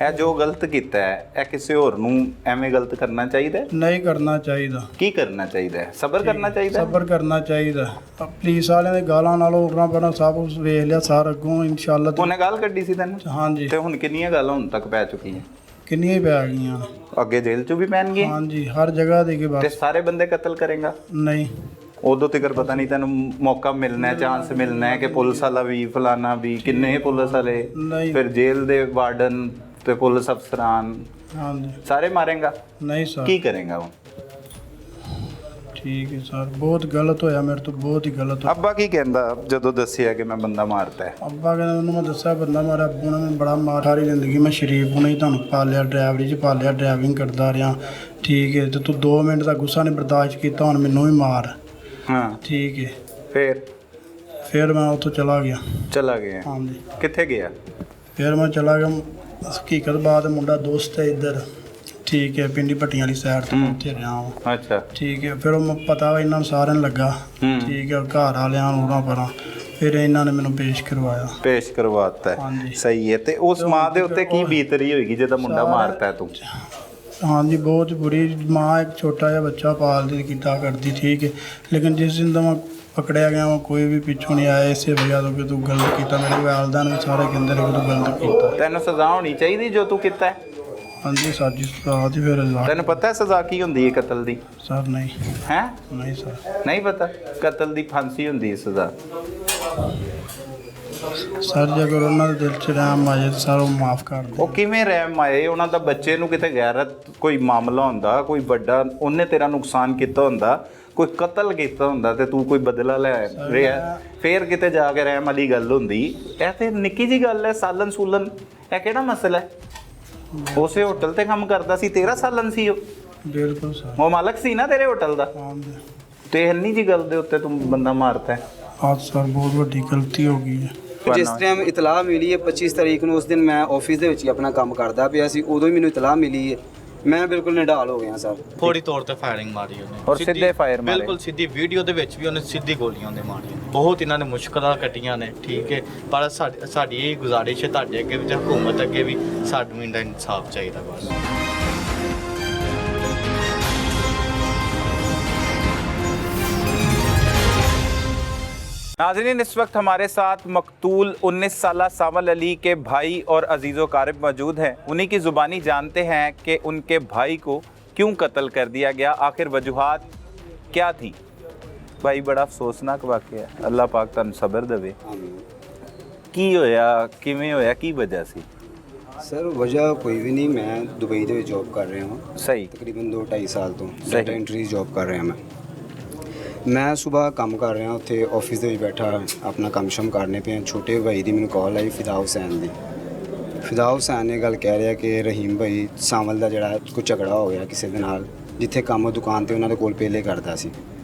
Speaker 1: ਇਹ ਜੋ ਗਲਤ ਕੀਤਾ ਹੈ, ਇਹ ਕਿਸੇ ਹੋਰ ਨੂੰ ਐਵੇਂ ਗਲਤ ਕਰਨਾ ਚਾਹੀਦਾ ਹੈ?
Speaker 2: ਨਹੀਂ ਕਰਨਾ ਚਾਹੀਦਾ।
Speaker 1: ਕੀ ਕਰਨਾ ਚਾਹੀਦਾ ਹੈ? ਸਬਰ ਕਰਨਾ ਚਾਹੀਦਾ ਹੈ?
Speaker 2: ਸਬਰ ਕਰਨਾ ਚਾਹੀਦਾ। ਪੁਲਿਸ ਵਾਲਿਆਂ ਦੇ ਗਾਲਾਂ ਨਾਲੋਂ ਉਗਣਾ ਪੈਣਾ। ਸਭ ਕੁਝ ਵੇਖ ਲਿਆ ਸਾਰ, ਅੱਗੋਂ ਇਨਸ਼ਾਅੱਲਾ।
Speaker 1: ਉਹਨੇ ਗੱਲ ਕੱਢੀ ਸੀ ਤੈਨੂੰ?
Speaker 2: ਹਾਂਜੀ।
Speaker 1: ਤੇ ਹੁਣ ਕਿੰਨੀਆਂ ਗੱਲਾਂ ਹੁਣ ਤੱਕ ਪੈ ਚੁੱਕੀਆਂ?
Speaker 2: ਕਿੰਨੀਆਂ ਹੀ ਪੈ ਗਈਆਂ।
Speaker 1: ਅੱਗੇ ਜੇਲ੍ਹ 'ਚ ਵੀ ਪੈਣਗੇ?
Speaker 2: ਹਾਂਜੀ, ਹਰ ਜਗ੍ਹਾ ਦੇ ਕੇ
Speaker 1: ਤੇ
Speaker 2: ਬਸ।
Speaker 1: ਸਾਰੇ ਬੰਦੇ ਕਤਲ ਕਰੇਗਾ?
Speaker 2: ਨਹੀਂ।
Speaker 1: ਉਦੋਂ ਤੱਕ ਪਤਾ ਨਹੀਂ ਤੈਨੂੰ ਮੌਕਾ ਮਿਲਣਾ ਹੈ, ਚਾਂਸ ਮਿਲਣਾ ਹੈ ਕਿ ਪੁਲਿਸ ਵਾਲਾ ਵੀ, ਫਲਾਨਾ ਵੀ, ਕਿੰਨੇ ਪੁਲਿਸ ਵਾਲੇ,
Speaker 2: ਨਹੀਂ।
Speaker 1: ਫਿਰ ਜੇਲ੍ਹ ਦੇ ਵਾਰਡਨ ਤੇ ਪੁਲਿਸ ਅਫਸਰਾਨ,
Speaker 2: ਹਾਂਜੀ।
Speaker 1: ਸਾਰੇ ਮਾਰੇਗਾ?
Speaker 2: ਨਹੀਂ ਸਰ।
Speaker 1: ਕੀ ਕਰੇਗਾ ਹੁਣ?
Speaker 2: ਠੀਕ ਹੈ ਸਰ, ਬਹੁਤ ਗਲਤ ਹੋਇਆ ਮੇਰੇ ਤੋਂ, ਬਹੁਤ ਹੀ ਗਲਤ ਹੋਇਆ।
Speaker 1: ਅੱਬਾ ਕੀ ਕਹਿੰਦਾ ਜਦੋਂ ਦੱਸਿਆ ਕਿ ਮੈਂ ਬੰਦਾ ਮਾਰਤਾ ਹੈ?
Speaker 2: ਅੱਬਾ ਕਹਿੰਦਾ, ਉਹਨੂੰ ਮੈਂ ਦੱਸਿਆ ਬੰਦਾ ਮਾਰਿਆ। ਅੱਬੂ ਨੇ ਮੈਨੂੰ ਬੜਾ ਮਾਰ। ਸਾਰੀ ਜ਼ਿੰਦਗੀ ਮੈਂ ਸ਼ਰੀਫ ਨੂੰ ਹੀ ਤੁਹਾਨੂੰ ਪਾਲਿਆ, ਡਰਾਈਵਰੀ 'ਚ ਪਾਲਿਆ, ਡਰਾਈਵਿੰਗ ਕਰਦਾ ਰਿਹਾ। ਠੀਕ ਹੈ, ਤੇ ਤੂੰ 2 ਮਿੰਟ ਦਾ ਗੁੱਸਾ ਨਹੀਂ ਬਰਦਾਸ਼ਤ ਕੀਤਾ, ਹੁਣ ਮੈਨੂੰ ਵੀ ਮਾਰ।
Speaker 1: ਹਾਂ
Speaker 2: ਠੀਕ ਹੈ,
Speaker 1: ਫਿਰ
Speaker 2: ਮੈਂ ਉੱਥੋਂ ਚਲਾ ਗਿਆ।
Speaker 1: ਹਾਂਜੀ, ਕਿੱਥੇ ਗਿਆ?
Speaker 2: ਫਿਰ ਮੈਂ ਚਲਾ ਗਿਆ ਹਕੀਕਤ ਬਾਤ, ਮੁੰਡਾ ਦੋਸਤ ਹੈ ਇੱਧਰ, ਠੀਕ ਹੈ, ਪਿੰਡੀ ਭੱਟੀਆਂ ਵਾਲੀ ਸਾਈਡ ਤੋਂ ਉੱਥੇ ਰਿਹਾ ਵਾਂ।
Speaker 1: ਅੱਛਾ,
Speaker 2: ਠੀਕ ਹੈ, ਫਿਰ ਉਹ ਪਤਾ ਵਾ ਇਹਨਾਂ ਨੂੰ ਸਾਰਿਆਂ ਨੂੰ ਲੱਗਾ। ਠੀਕ ਹੈ, ਘਰ ਵਾਲਿਆਂ ਨੂੰ ਉਹਨਾਂ ਪਰਾਂ, ਫਿਰ ਇਹਨਾਂ ਨੇ ਮੈਨੂੰ ਪੇਸ਼ ਕਰਵਾਤਾ। ਹਾਂਜੀ,
Speaker 1: ਸਹੀ ਹੈ। ਤੇ ਉਸ ਮਾਂ ਦੇ ਉੱਤੇ ਕੀ ਬੀਤ ਰਹੀ ਹੋਏਗੀ ਜਿਹਦਾ ਮੁੰਡਾ ਮਾਰਤਾ ਤੂੰ?
Speaker 2: ਹਾਂਜੀ, ਬਹੁਤ ਬੁਰੀ। ਮਾਂ ਇੱਕ ਛੋਟਾ ਜਿਹਾ ਬੱਚਾ ਪਾਲਦੀ ਕੀਤਾ ਕਰਦੀ। ਠੀਕ ਹੈ, ਲੇਕਿਨ ਜਿਸ ਦਿਨ ਦਾ ਮੈਂ ਪਕੜਿਆ ਗਿਆ ਵਾ, ਕੋਈ ਵੀ ਪਿੱਛੋਂ ਨਹੀਂ ਆਇਆ ਇਸੇ ਵਜ੍ਹਾ ਤੋਂ ਕਿ ਤੂੰ ਗਲਤ ਕੀਤਾ। ਮੇਰੇ ਵਾਲਦਾਂ ਨੇ ਵੀ ਸਾਰੇ ਕਹਿੰਦੇ ਨੇ ਕਿ ਤੂੰ ਗਲਤ ਕੀਤਾ।
Speaker 1: ਤੈਨੂੰ ਸਜ਼ਾ ਹੋਣੀ ਚਾਹੀਦੀ ਜੋ ਤੂੰ ਕੀਤਾ ਹੈ।
Speaker 2: ਹਾਂਜੀ ਸਰ ਜੀ, ਸਜ਼ਾ ਦੀ ਫਿਰ
Speaker 1: ਤੈਨੂੰ ਪਤਾ ਹੈ ਸਜ਼ਾ ਕੀ ਹੁੰਦੀ ਹੈ ਕਤਲ ਦੀ?
Speaker 2: ਸਰ ਨਹੀਂ
Speaker 1: ਨਹੀਂ
Speaker 2: ਸਰ,
Speaker 1: ਨਹੀਂ ਪਤਾ। ਕਤਲ ਦੀ ਫਾਂਸੀ ਹੁੰਦੀ ਹੈ ਸਜ਼ਾ।
Speaker 2: ਸਰ ਜੇ ਅਗਰ ਉਹਨਾਂ ਦੇ ਦਿਲ 'ਚ ਰਹਿਮ ਆ ਜਾਏ ਤਾਂ ਸਰ ਉਹ ਮਾਫ ਕਰ ਦੇ।
Speaker 1: ਉਹ ਕਿਵੇਂ ਰਹਿਮ ਆਏ? ਉਹਨਾਂ ਦਾ ਬੱਚੇ ਨੂੰ ਕਿਤੇ ਗੈਰਤ ਕੋਈ ਮਾਮਲਾ ਹੁੰਦਾ, ਕੋਈ ਵੱਡਾ ਉਹਨੇ ਤੇਰਾ ਨੁਕਸਾਨ ਕੀਤਾ ਹੁੰਦਾ, ਕੋਈ ਕਤਲ ਕੀਤਾ ਹੁੰਦਾ ਤੇ ਤੂੰ ਕੋਈ ਬਦਲਾ ਲੈ ਰਿਹਾ, ਫੇਰ ਕਿਤੇ ਜਾ ਕੇ ਰਹਿਮ ਵਾਲੀ ਗੱਲ ਹੁੰਦੀ। ਇਹ ਤੇ ਨਿੱਕੀ ਜੀ ਗੱਲ ਹੈ, ਸਾਲਨ ਸੂਲਨ, ਇਹ ਕਿਹੜਾ ਮਸਲਾ ਹੈ? ਉਸੇ ਹੋਟਲ ਤੇ ਕੰਮ ਕਰਦਾ ਸੀ, ਤੇਰਾ ਸਾਲਨ ਸੀ ਉਹ?
Speaker 2: ਬਿਲਕੁਲ ਸਰ,
Speaker 1: ਉਹ ਮਾਲਕ ਸੀ ਨਾ ਤੇਰੇ ਹੋਟਲ ਦਾ। ਤੇ ਇੰਨੀ ਜੀ ਗੱਲ ਦੇ ਉੱਤੇ ਤੂੰ ਬੰਦਾ ਮਾਰਤਾ ਹੈ।
Speaker 2: ਹਾਂ ਸਰ, ਬਹੁਤ ਵੱਡੀ ਗਲਤੀ ਹੋ ਗਈ ਹੈ।
Speaker 3: ਜਿਸ ਟਾਈਮ ਇਤਲਾਹ ਮਿਲੀ ਹੈ 25 ਤਰੀਕ ਨੂੰ, ਉਸ ਦਿਨ ਮੈਂ ਆਫਿਸ ਦੇ ਵਿੱਚ ਹੀ ਆਪਣਾ ਕੰਮ ਕਰਦਾ ਪਿਆ ਸੀ, ਉਦੋਂ ਹੀ ਮੈਨੂੰ ਇਤਲਾਹ ਮਿਲੀ ਹੈ। ਮੈਂ ਬਿਲਕੁਲ ਨਿਢਾਲ ਹੋ ਗਿਆ ਸਰ।
Speaker 4: ਫੌਰੀ ਤੌਰ ਤੇ ਫਾਇਰਿੰਗ ਮਾਰੀ ਉਹਨੇ,
Speaker 1: ਔਰ ਸਿੱਧੇ ਫਾਇਰ ਮਾਰੇ,
Speaker 4: ਬਿਲਕੁਲ ਸਿੱਧੀ। ਵੀਡੀਓ ਦੇ ਵਿੱਚ ਵੀ ਉਹਨੇ ਸਿੱਧੀ ਗੋਲੀਆਂ ਉਹਨੇ ਮਾਰੀਆਂ। ਬਹੁਤ ਇਹਨਾਂ ਨੇ ਮੁਸ਼ਕਲਾਂ ਕੱਟੀਆਂ ਨੇ, ਠੀਕ ਹੈ, ਪਰ ਸਾਡੀ ਇਹ ਗੁਜ਼ਾਰਿਸ਼ ਹੈ ਤੁਹਾਡੇ ਅੱਗੇ ਵੀ ਤੇ ਹਕੂਮਤ ਅੱਗੇ ਵੀ, ਸਾਨੂੰ ਇੰਨਾ ਇਨਸਾਫ ਚਾਹੀਦਾ ਬਸ।
Speaker 1: नाज़रीन, इस वक्त हमारे साथ मकतूल 19 साला सावल अली के भाई और अजीज़ो कारब मौजूद हैं। उन्हीं की ज़ुबानी जानते हैं कि उनके भाई को क्यों कत्ल कर दिया गया, आखिर वजूहात क्या थी। भाई, बड़ा अफसोसनाक वाक़या है, अल्लाह पाक तुहानू सबर देवे। की होया, किवें होया, की वजह सी?
Speaker 3: ਸਰ ਵਜ੍ਹਾ ਕੋਈ ਵੀ ਨਹੀਂ, ਮੈਂ ਦੁਬਈ ਦੇ ਵਿੱਚ ਜੌਬ ਕਰ ਰਿਹਾ ਹਾਂ।
Speaker 1: ਸਹੀ,
Speaker 3: ਤਕਰੀਬਨ 2-2.5 ਸਾਲ ਤੋਂ ਡਾਟਾ ਐਂਟਰੀ ਜੌਬ ਕਰ ਰਿਹਾ ਮੈਂ ਸਵੇਰ ਕੰਮ ਕਰ ਰਿਹਾ ਉੱਥੇ ਆਫਿਸ ਦੇ ਵਿੱਚ ਬੈਠਾ ਆਪਣਾ ਕੰਮ ਸ਼ਮ ਕਰਨੇ ਪਿਆ। ਛੋਟੇ ਭਾਈ ਦੀ ਮੈਨੂੰ ਕਾਲ ਆਈ, ਫਿਦਾ ਹੁਸੈਨ ਦੀ। ਫਿਦਾ ਹੁਸੈਨ ਨੇ ਗੱਲ ਕਹਿ ਰਿਹਾ ਕਿ ਰਹੀਮ ਭਾਈ ਸਾਵਲ ਦਾ ਜਿਹੜਾ ਕੋਈ ਝਗੜਾ ਹੋ ਗਿਆ ਕਿਸੇ ਦੇ ਨਾਲ, ਜਿੱਥੇ ਕੰਮ ਦੁਕਾਨ ਤੇ ਉਹਨਾਂ ਦੇ ਕੋਲ ਪਹਿਲੇ ਕਰਦਾ ਸੀ,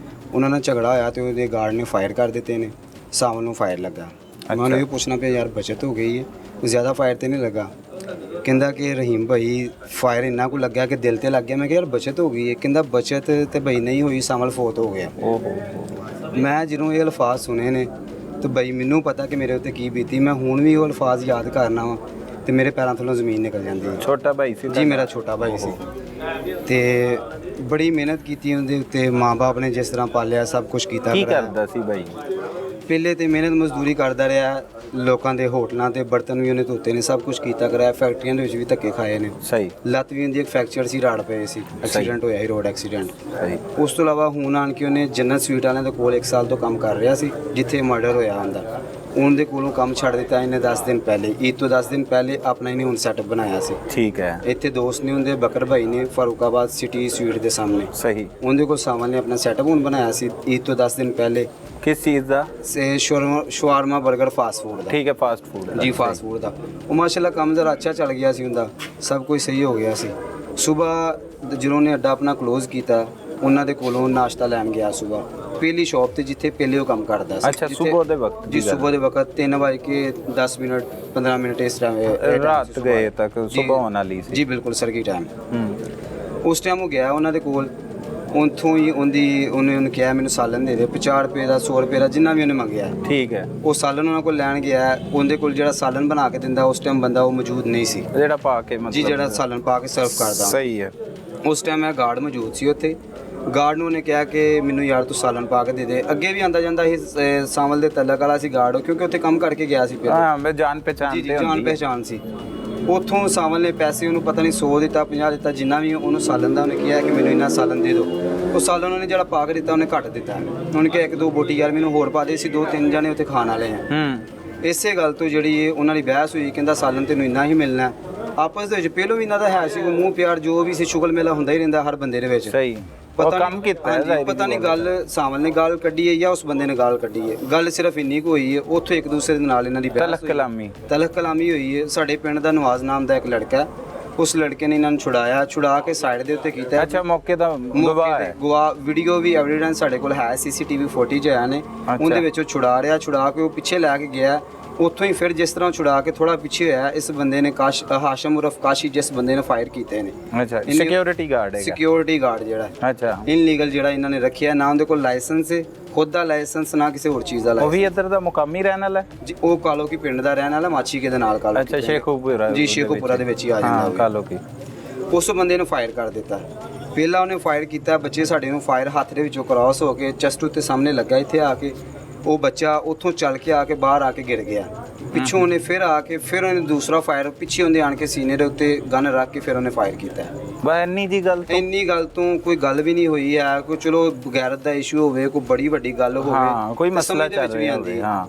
Speaker 3: ਉਹਨਾਂ ਨਾਲ ਝਗੜਾ ਹੋਇਆ ਤੇ ਉਹਦੇ ਗਾਰਡ ਨੇ ਫਾਇਰ ਕਰ ਦਿੱਤੇ ਨੇ, ਸਾਵਲ ਨੂੰ ਫਾਇਰ ਲੱਗਾ। ਮੈਂ ਉਹਨੂੰ ਇਹ ਪੁੱਛਣਾ ਪਿਆ, ਯਾਰ ਬਚਤ ਹੋ ਗਈ ਹੈ, ਜ਼ਿਆਦਾ ਫਾਇਰ ਤੇ ਨਹੀਂ ਲੱਗਾ? ਕਹਿੰਦਾ ਕਿ ਰਹੀਮ ਭਾਈ ਫਾਇਰ ਇੰਨਾ ਕੁ ਲੱਗਿਆ ਕਿ ਦਿਲ ਤੇ ਲੱਗ ਗਿਆ। ਮੈਂ ਕਿਹਾ ਯਾਰ ਬਚਤ ਹੋ ਗਈ ਹੈ। ਕਹਿੰਦਾ ਬਚਤ ਤੇ ਭਾਈ ਨਹੀਂ ਹੋਈ, ਸਾਵਲ ਫੌਤ ਹੋ ਗਿਆ। ਮੈਂ ਜਦੋਂ ਇਹ ਅਲਫਾਜ਼ ਸੁਣੇ ਨੇ ਤੇ ਭਾਈ ਮੈਨੂੰ ਪਤਾ ਕਿ ਮੇਰੇ ਉੱਤੇ ਕੀ ਬੀਤੀ। ਮੈਂ ਹੁਣ ਵੀ ਉਹ ਅਲਫਾਜ਼ ਯਾਦ ਕਰਨਾ ਵਾ ਤੇ ਮੇਰੇ ਪੈਰਾਂ ਥੱਲੋਂ ਜ਼ਮੀਨ ਨਿਕਲ ਜਾਂਦੀ ਹੈ।
Speaker 1: ਛੋਟਾ ਭਾਈ ਸੀ
Speaker 3: ਜੀ, ਮੇਰਾ ਛੋਟਾ ਭਾਈ ਸੀ ਤੇ ਬੜੀ ਮਿਹਨਤ ਕੀਤੀ ਉਹਦੇ ਉੱਤੇ, ਮਾਂ-ਬਾਪ ਨੇ ਜਿਸ ਤਰ੍ਹਾਂ ਪਾਲਿਆ, ਸਭ ਕੁਝ ਕੀਤਾ।
Speaker 1: ਕੀ ਕਰਦਾ ਸੀ ਭਾਈ?
Speaker 3: ਪਹਿਲੇ ਤੇ ਮਿਹਨਤ ਮਜ਼ਦੂਰੀ ਕਰਦਾ ਰਿਹਾ, ਲੋਕਾਂ ਦੇ ਹੋਟਲਾਂ ਤੇ ਬਰਤਨ ਵੀ ਉਹਨੇ ਧੋਤੇ ਨੇ, ਸਭ ਕੁਝ ਕੀਤਾ ਕਰਾਇਆ। ਫੈਕਟਰੀਆਂ ਦੇ ਵਿੱਚ ਵੀ ਧੱਕੇ ਖਾਏ ਨੇ।
Speaker 1: ਸਹੀ,
Speaker 3: ਲੱਤ ਵੀ ਉਹਦੀ ਇੱਕ ਫ੍ਰੈਕਚਰ ਸੀ, ਰਾੜ ਪਏ ਸੀ, ਐਕਸੀਡੈਂਟ ਹੋਇਆ ਸੀ, ਰੋਡ ਐਕਸੀਡੈਂਟ।
Speaker 1: ਸਹੀ।
Speaker 3: ਉਸ ਤੋਂ ਇਲਾਵਾ ਹੁਣ ਆਣ ਕੇ ਉਹਨੇ ਜੰਨਤ ਸਵੀਟ ਵਾਲਿਆਂ ਦੇ ਕੋਲ 1 ਸਾਲ ਤੋਂ ਕੰਮ ਕਰ ਰਿਹਾ ਸੀ, ਜਿੱਥੇ ਮਰਡਰ ਹੋਇਆ ਹੁੰਦਾ। ਉਹਨਾਂ ਦੇ ਕੋਲੋਂ ਕੰਮ ਛੱਡ ਦਿੱਤਾ ਇਹਨੇ 10 ਦਿਨ ਪਹਿਲੇ, ਈਦ ਤੋਂ 10 ਦਿਨ ਪਹਿਲੇ ਆਪਣਾ ਇਹਨੇ ਹੁਣ ਸੈਟਅਪ ਬਣਾਇਆ ਸੀ।
Speaker 1: ਠੀਕ ਹੈ।
Speaker 3: ਇੱਥੇ ਦੋਸਤ ਨੇ ਉਹਦੇ ਬਕਰ ਭਾਈ ਨੇ, ਫਾਰੂਕਾਬਾਦ ਸਿਟੀ ਸਵੀਟ ਦੇ ਸਾਹਮਣੇ।
Speaker 1: ਸਹੀ।
Speaker 3: ਉਹਦੇ ਕੋਲ ਸਾਵਲ ਨੇ ਆਪਣਾ ਸੈਟਅਪ ਹੁਣ ਬਣਾਇਆ ਸੀ ਈਦ ਤੋਂ 10 ਦਿਨ ਪਹਿਲੇ।
Speaker 1: किस चीज़ का?
Speaker 3: ਸ਼ਵਾਰਮਾ 버ਗਰ ਫਾਸਟ ਫੂਡ ਦਾ।
Speaker 1: ठीक है, फास्ट फूड
Speaker 3: ਜੀ, ਫਾਸਟ ਫੂਡ ਦਾ। ਉਹ ਮਾਸ਼ਾਅੱਲਾ ਕੰਮ ਜ਼ਰਾ ਅੱਛਾ ਚੱਲ ਗਿਆ ਸੀ ਉਹਦਾ, ਸਭ ਕੁਝ ਸਹੀ ਹੋ ਗਿਆ ਸੀ। ਸਵੇਰ ਜਦੋਂ ਉਹਨੇ ਅੱਡਾ ਆਪਣਾ ਕਲੋਜ਼ ਕੀਤਾ, ਉਹਨਾਂ ਦੇ ਕੋਲੋਂ ਨਾਸ਼ਤਾ ਲੈਣ ਗਿਆ ਸਵੇਰ ਪਹਿਲੀ ਸ਼ਾਪ ਤੇ, ਜਿੱਥੇ ਪਹਿਲੇ ਉਹ ਕੰਮ ਕਰਦਾ ਸੀ।
Speaker 1: ਅੱਛਾ, ਸਵੇਰ ਦੇ ਵਕਤ?
Speaker 3: ਜੀ, ਸਵੇਰ ਦੇ ਵਕਤ 3:10 ਮਿੰਟ 15 ਮਿੰਟ ਇਸ ਤਰ੍ਹਾਂ
Speaker 1: ਰਾਤ ਗਏ ਤੱਕ ਸਵੇਰ ਹੋਣ ਵਾਲੀ ਸੀ।
Speaker 3: ਜੀ ਬਿਲਕੁਲ ਸਰਗੀ ਟਾਈਮ। ਉਸ ਟਾਈਮ ਉਹ ਗਿਆ ਉਹਨਾਂ ਦੇ ਕੋਲ, ਉੱਥੋਂ ਹੀ ਉਹਨੇ ਕਿਹਾ ਮੈਨੂੰ ਸਾਲਨ ਦੇ ਦੇ, 50 ਰੁਪਏ ਦਾ, 100 ਰੁਪਏ ਦਾ, ਜਿੰਨਾ ਵੀ ਉਹਨੇ ਮੰਗਿਆ।
Speaker 1: ਠੀਕ ਹੈ।
Speaker 3: ਉਹ ਸਾਲਨ ਉਹਨਾਂ ਕੋਲ ਲੈਣ ਗਿਆ, ਉਹਦੇ ਕੋਲ ਜਿਹੜਾ ਸਾਲਨ ਬਣਾ ਕੇ ਦਿੰਦਾ ਉਸ ਟਾਈਮ ਬੰਦਾ ਉਹ ਮੌਜੂਦ ਨਹੀਂ ਸੀ,
Speaker 1: ਜਿਹੜਾ ਪਾ ਕੇ ਮਤਲਬ
Speaker 3: ਜੀ ਜਿਹੜਾ ਸਾਲਨ ਪਾ ਕੇ ਸਰਵ ਕਰਦਾ।
Speaker 1: ਸਹੀ ਹੈ।
Speaker 3: ਉਸ ਟਾਈਮ ਇਹ ਗਾਰਡ ਮੌਜੂਦ ਸੀ ਉੱਥੇ। ਗਾਰਡ ਨੂੰ ਉਹਨੇ ਕਿਹਾ ਕਿ ਮੈਨੂੰ ਯਾਰ ਤੂੰ ਸਾਲਨ ਪਾ ਕੇ ਦੇ ਦੇ। ਅੱਗੇ ਵੀ ਆਂਦਾ ਜਾਂਦਾ ਇਹ ਸਾਵਲ ਦੇ ਤਲਕ ਵਾਲਾ ਸੀ ਗਾਰਡ, ਕਿਉਂਕਿ ਉੱਥੇ ਕੰਮ ਕਰਕੇ ਗਿਆ ਸੀ ਪਹਿਲਾਂ।
Speaker 1: ਹਾਂ, ਮੈਂ ਜਾਣ ਪਹਿਚਾਣ
Speaker 3: ਜੀ, ਜਾਣ ਪਹਿਚਾਣ ਸੀ। ਉੱਥੋਂ ਸਾਵਲ ਨੇ ਪੈਸੇ ਉਹਨੂੰ ਪਤਾ ਨਹੀਂ 100 ਦਿੱਤਾ, 50 ਦਿੱਤਾ, ਜਿੰਨਾ ਵੀ ਉਹਨੂੰ ਸਾਲਨ ਦਾ ਉਹਨੇ ਕਿਹਾ ਕਿ ਮੈਨੂੰ ਇੰਨਾ ਸਾਲਨ ਦੇ ਦਿਓ। ਉਹ ਸਾਲਨ ਉਹਨੇ ਜਿਹੜਾ ਪਾ ਕੇ ਦਿੱਤਾ ਉਹਨੇ ਘੱਟ ਦਿੱਤਾ। ਉਹਨੇ ਕਿਹਾ 1-2 ਬੋਟੀ ਯਾਰ ਮੈਨੂੰ ਹੋਰ ਪਾ ਦੇ, ਸੀ 2-3 ਜਣੇ ਉੱਥੇ ਖਾਣ ਵਾਲੇ ਆ। ਇਸੇ ਗੱਲ ਤੋਂ ਜਿਹੜੀ ਇਹ ਉਹਨਾਂ ਦੀ ਬਹਿਸ ਹੋਈ, ਕਹਿੰਦਾ ਸਾਲਨ ਤੈਨੂੰ ਇੰਨਾ ਹੀ ਮਿਲਣਾ। ਆਪਸ ਦੇ ਵਿੱਚ ਪਹਿਲੋਂ ਵੀ ਇਹਨਾਂ ਦਾ ਹੈ ਸੀ ਮੂੰਹ ਪਿਆਰ, ਜੋ ਵੀ ਸੀ ਸ਼ੁਗਲ ਮੇਲਾ ਹੁੰਦਾ ਹੀ ਰਹਿੰਦਾ ਹਰ ਬੰਦੇ ਦੇ ਵਿੱਚ।
Speaker 1: ਸਹੀ। ਪਤਾ ਕੰਮ ਕੀਤਾ ਹੈ,
Speaker 3: ਪਤਾ ਨਹੀਂ ਗੱਲ ਸਾਵਲ ਨੇ ਗਾਲ ਕੱਢੀ ਹੈ ਜਾਂ ਉਸ ਬੰਦੇ ਨੇ ਗਾਲ ਕੱਢੀ ਹੈ। ਗੱਲ ਸਿਰਫ ਇੰਨੀ ਕੁ ਹੋਈ ਹੈ, ਉੱਥੋਂ ਇੱਕ ਦੂਸਰੇ ਦੇ ਨਾਲ ਇਹਨਾਂ ਦੀ
Speaker 1: ਤਲਖ ਕਲਾਮੀ
Speaker 3: ਹੋਈ ਹੈ। ਸਾਡੇ ਪਿੰਡ ਦਾ ਨਵਾਜ਼ ਨਾਮ ਦਾ ਇੱਕ ਲੜਕਾ, ਉਸ ਲੜਕੇ ਨੇ ਇਹਨਾਂ ਨੂੰ ਛੁਡਾ ਕੇ ਸਾਈਡ ਦੇ ਉੱਤੇ ਕੀਤਾ।
Speaker 1: ਅੱਛਾ, ਮੌਕੇ ਦਾ ਗਵਾਹ ਹੈ।
Speaker 3: ਗਵਾਹ ਵੀਡੀਓ ਵੀ ਐਵੀਡੈਂਸ ਸਾਡੇ ਕੋਲ ਹੈ, CCTV ਫੁਟੇਜ ਆਇਆ ਨੇ। ਉਹਦੇ ਵਿੱਚ ਉਹ ਛੁਡਾ ਕੇ ਉਹ ਪਿੱਛੇ ਲੈ ਕੇ ਗਿਆ। ਉੱਥੋਂ ਹੀ ਫਿਰ ਜਿਸ ਤਰ੍ਹਾਂ ਛੁਡਾ ਕੇ ਥੋੜਾ ਪਿੱਛੇ ਹੋਇਆ, ਇਸ ਬੰਦੇ ਨੇ ਹਾਸ਼ਮ ਉਰਫ ਕਾਸ਼ੀ, ਜਿਸ ਬੰਦੇ ਨੇ ਫਾਇਰ ਕੀਤੇ ਨੇ।
Speaker 1: ਅੱਛਾ, ਸਿਕਿਉਰਿਟੀ ਗਾਰਡ ਹੈ।
Speaker 3: ਸਿਕਿਉਰਿਟੀ ਗਾਰਡ ਜਿਹੜਾ
Speaker 1: ਅੱਛਾ,
Speaker 3: ਇਨਲੀਗਲ ਜਿਹੜਾ ਇਹਨਾਂ ਨੇ ਰੱਖਿਆ, ਨਾ ਉਹਦੇ ਕੋਲ ਲਾਇਸੈਂਸ ਹੈ, ਖੁਦ ਦਾ ਲਾਇਸੈਂਸ, ਨਾ ਕਿਸੇ ਹੋਰ ਚੀਜ਼ ਦਾ
Speaker 1: ਉਹ
Speaker 3: ਲਾਇਸੈਂਸ।
Speaker 1: ਵੀ ਇੱਧਰ ਦਾ ਮੁਕਾਮੀ ਰਹਿਣ ਵਾਲਾ ਹੈ
Speaker 3: ਜੀ ਉਹ ਕਾਲੋ ਕੀ ਪਿੰਡ ਦਾ ਰਹਿਣ ਵਾਲਾ, ਮਾਛੀਕੇ ਦੇ ਨਾਲ ਕਾਲੋ।
Speaker 1: ਅੱਛਾ, ਸ਼ੇਖੂਪੁਰਾ
Speaker 3: ਜੀ ਸ਼ੇਖੂਪੁਰਾ ਦੇ ਵਿੱਚ ਹੀ ਆ ਜਾਂਦਾ
Speaker 1: ਹਾਂ,
Speaker 3: ਉਹ।
Speaker 1: ਕਾਲੋ ਕੀ।
Speaker 3: ਉਸ ਬੰਦੇ ਨੂੰ ਫਾਇਰ ਕਰ ਦਿੱਤਾ। ਪਹਿਲਾਂ ਉਹਨੇ ਫਾਇਰ ਕੀਤਾ, ਬੱਚੇ ਸਾਡੇ ਨੂੰ ਫਾਇਰ ਹੱਥ ਦੇ ਵਿੱਚੋਂ ਕ੍ਰਾਸ ਹੋ ਕੇ ਚੈਸਟ ਉੱਤੇ ਸਾਹਮਣੇ ਲੱਗਾ। ਇੱਥੇ ਆ ਕੇ ਉਹ ਬੱਚਾ ਉੱਥੋਂ ਚੱਲ ਕੇ ਆ ਕੇ ਬਾਹਰ ਆ ਕੇ ਗਿਰ ਗਿਆ। ਪਿੱਛੋਂ ਉਹਨੇ ਫਿਰ ਆ ਕੇ ਫਿਰ ਉਹਨੇ ਦੂਸਰਾ ਫਾਇਰ ਪਿੱਛੇ ਹੁੰਦੇ ਆਣ ਕੇ ਸੀਨੇ ਦੇ ਉੱਤੇ ਗਨ ਰੱਖ ਕੇ ਫਿਰ ਉਹਨੇ ਫਾਇਰ ਕੀਤਾ।
Speaker 1: ਬਸ ਇੰਨੀ ਜੀ ਗੱਲ ਤੋਂ
Speaker 3: ਇੰਨੀ ਗੱਲ ਤੋਂ ਕੋਈ ਗੱਲ ਵੀ ਨਹੀਂ ਹੋਈ ਹੈ, ਕੋਈ ਚਲੋ ਗੈਰਤ ਦਾ ਇਸ਼ੂ ਹੋਵੇ, ਕੋਈ ਬੜੀ ਵੱਡੀ ਗੱਲ ਹੋਵੇ,
Speaker 1: ਹਾਂ, ਕੋਈ
Speaker 3: ਤਾਂ
Speaker 1: ਮਸਲਾ
Speaker 3: ਸਮਝ ਦੇ
Speaker 1: ਚੱਲ
Speaker 3: ਵਿੱਚ ਵੀ
Speaker 1: ਰਿਹਾ
Speaker 3: ਆਉਂਦੀ
Speaker 1: ਹੋਵੇ।
Speaker 3: ਹੈ।
Speaker 1: ਹਾਂ,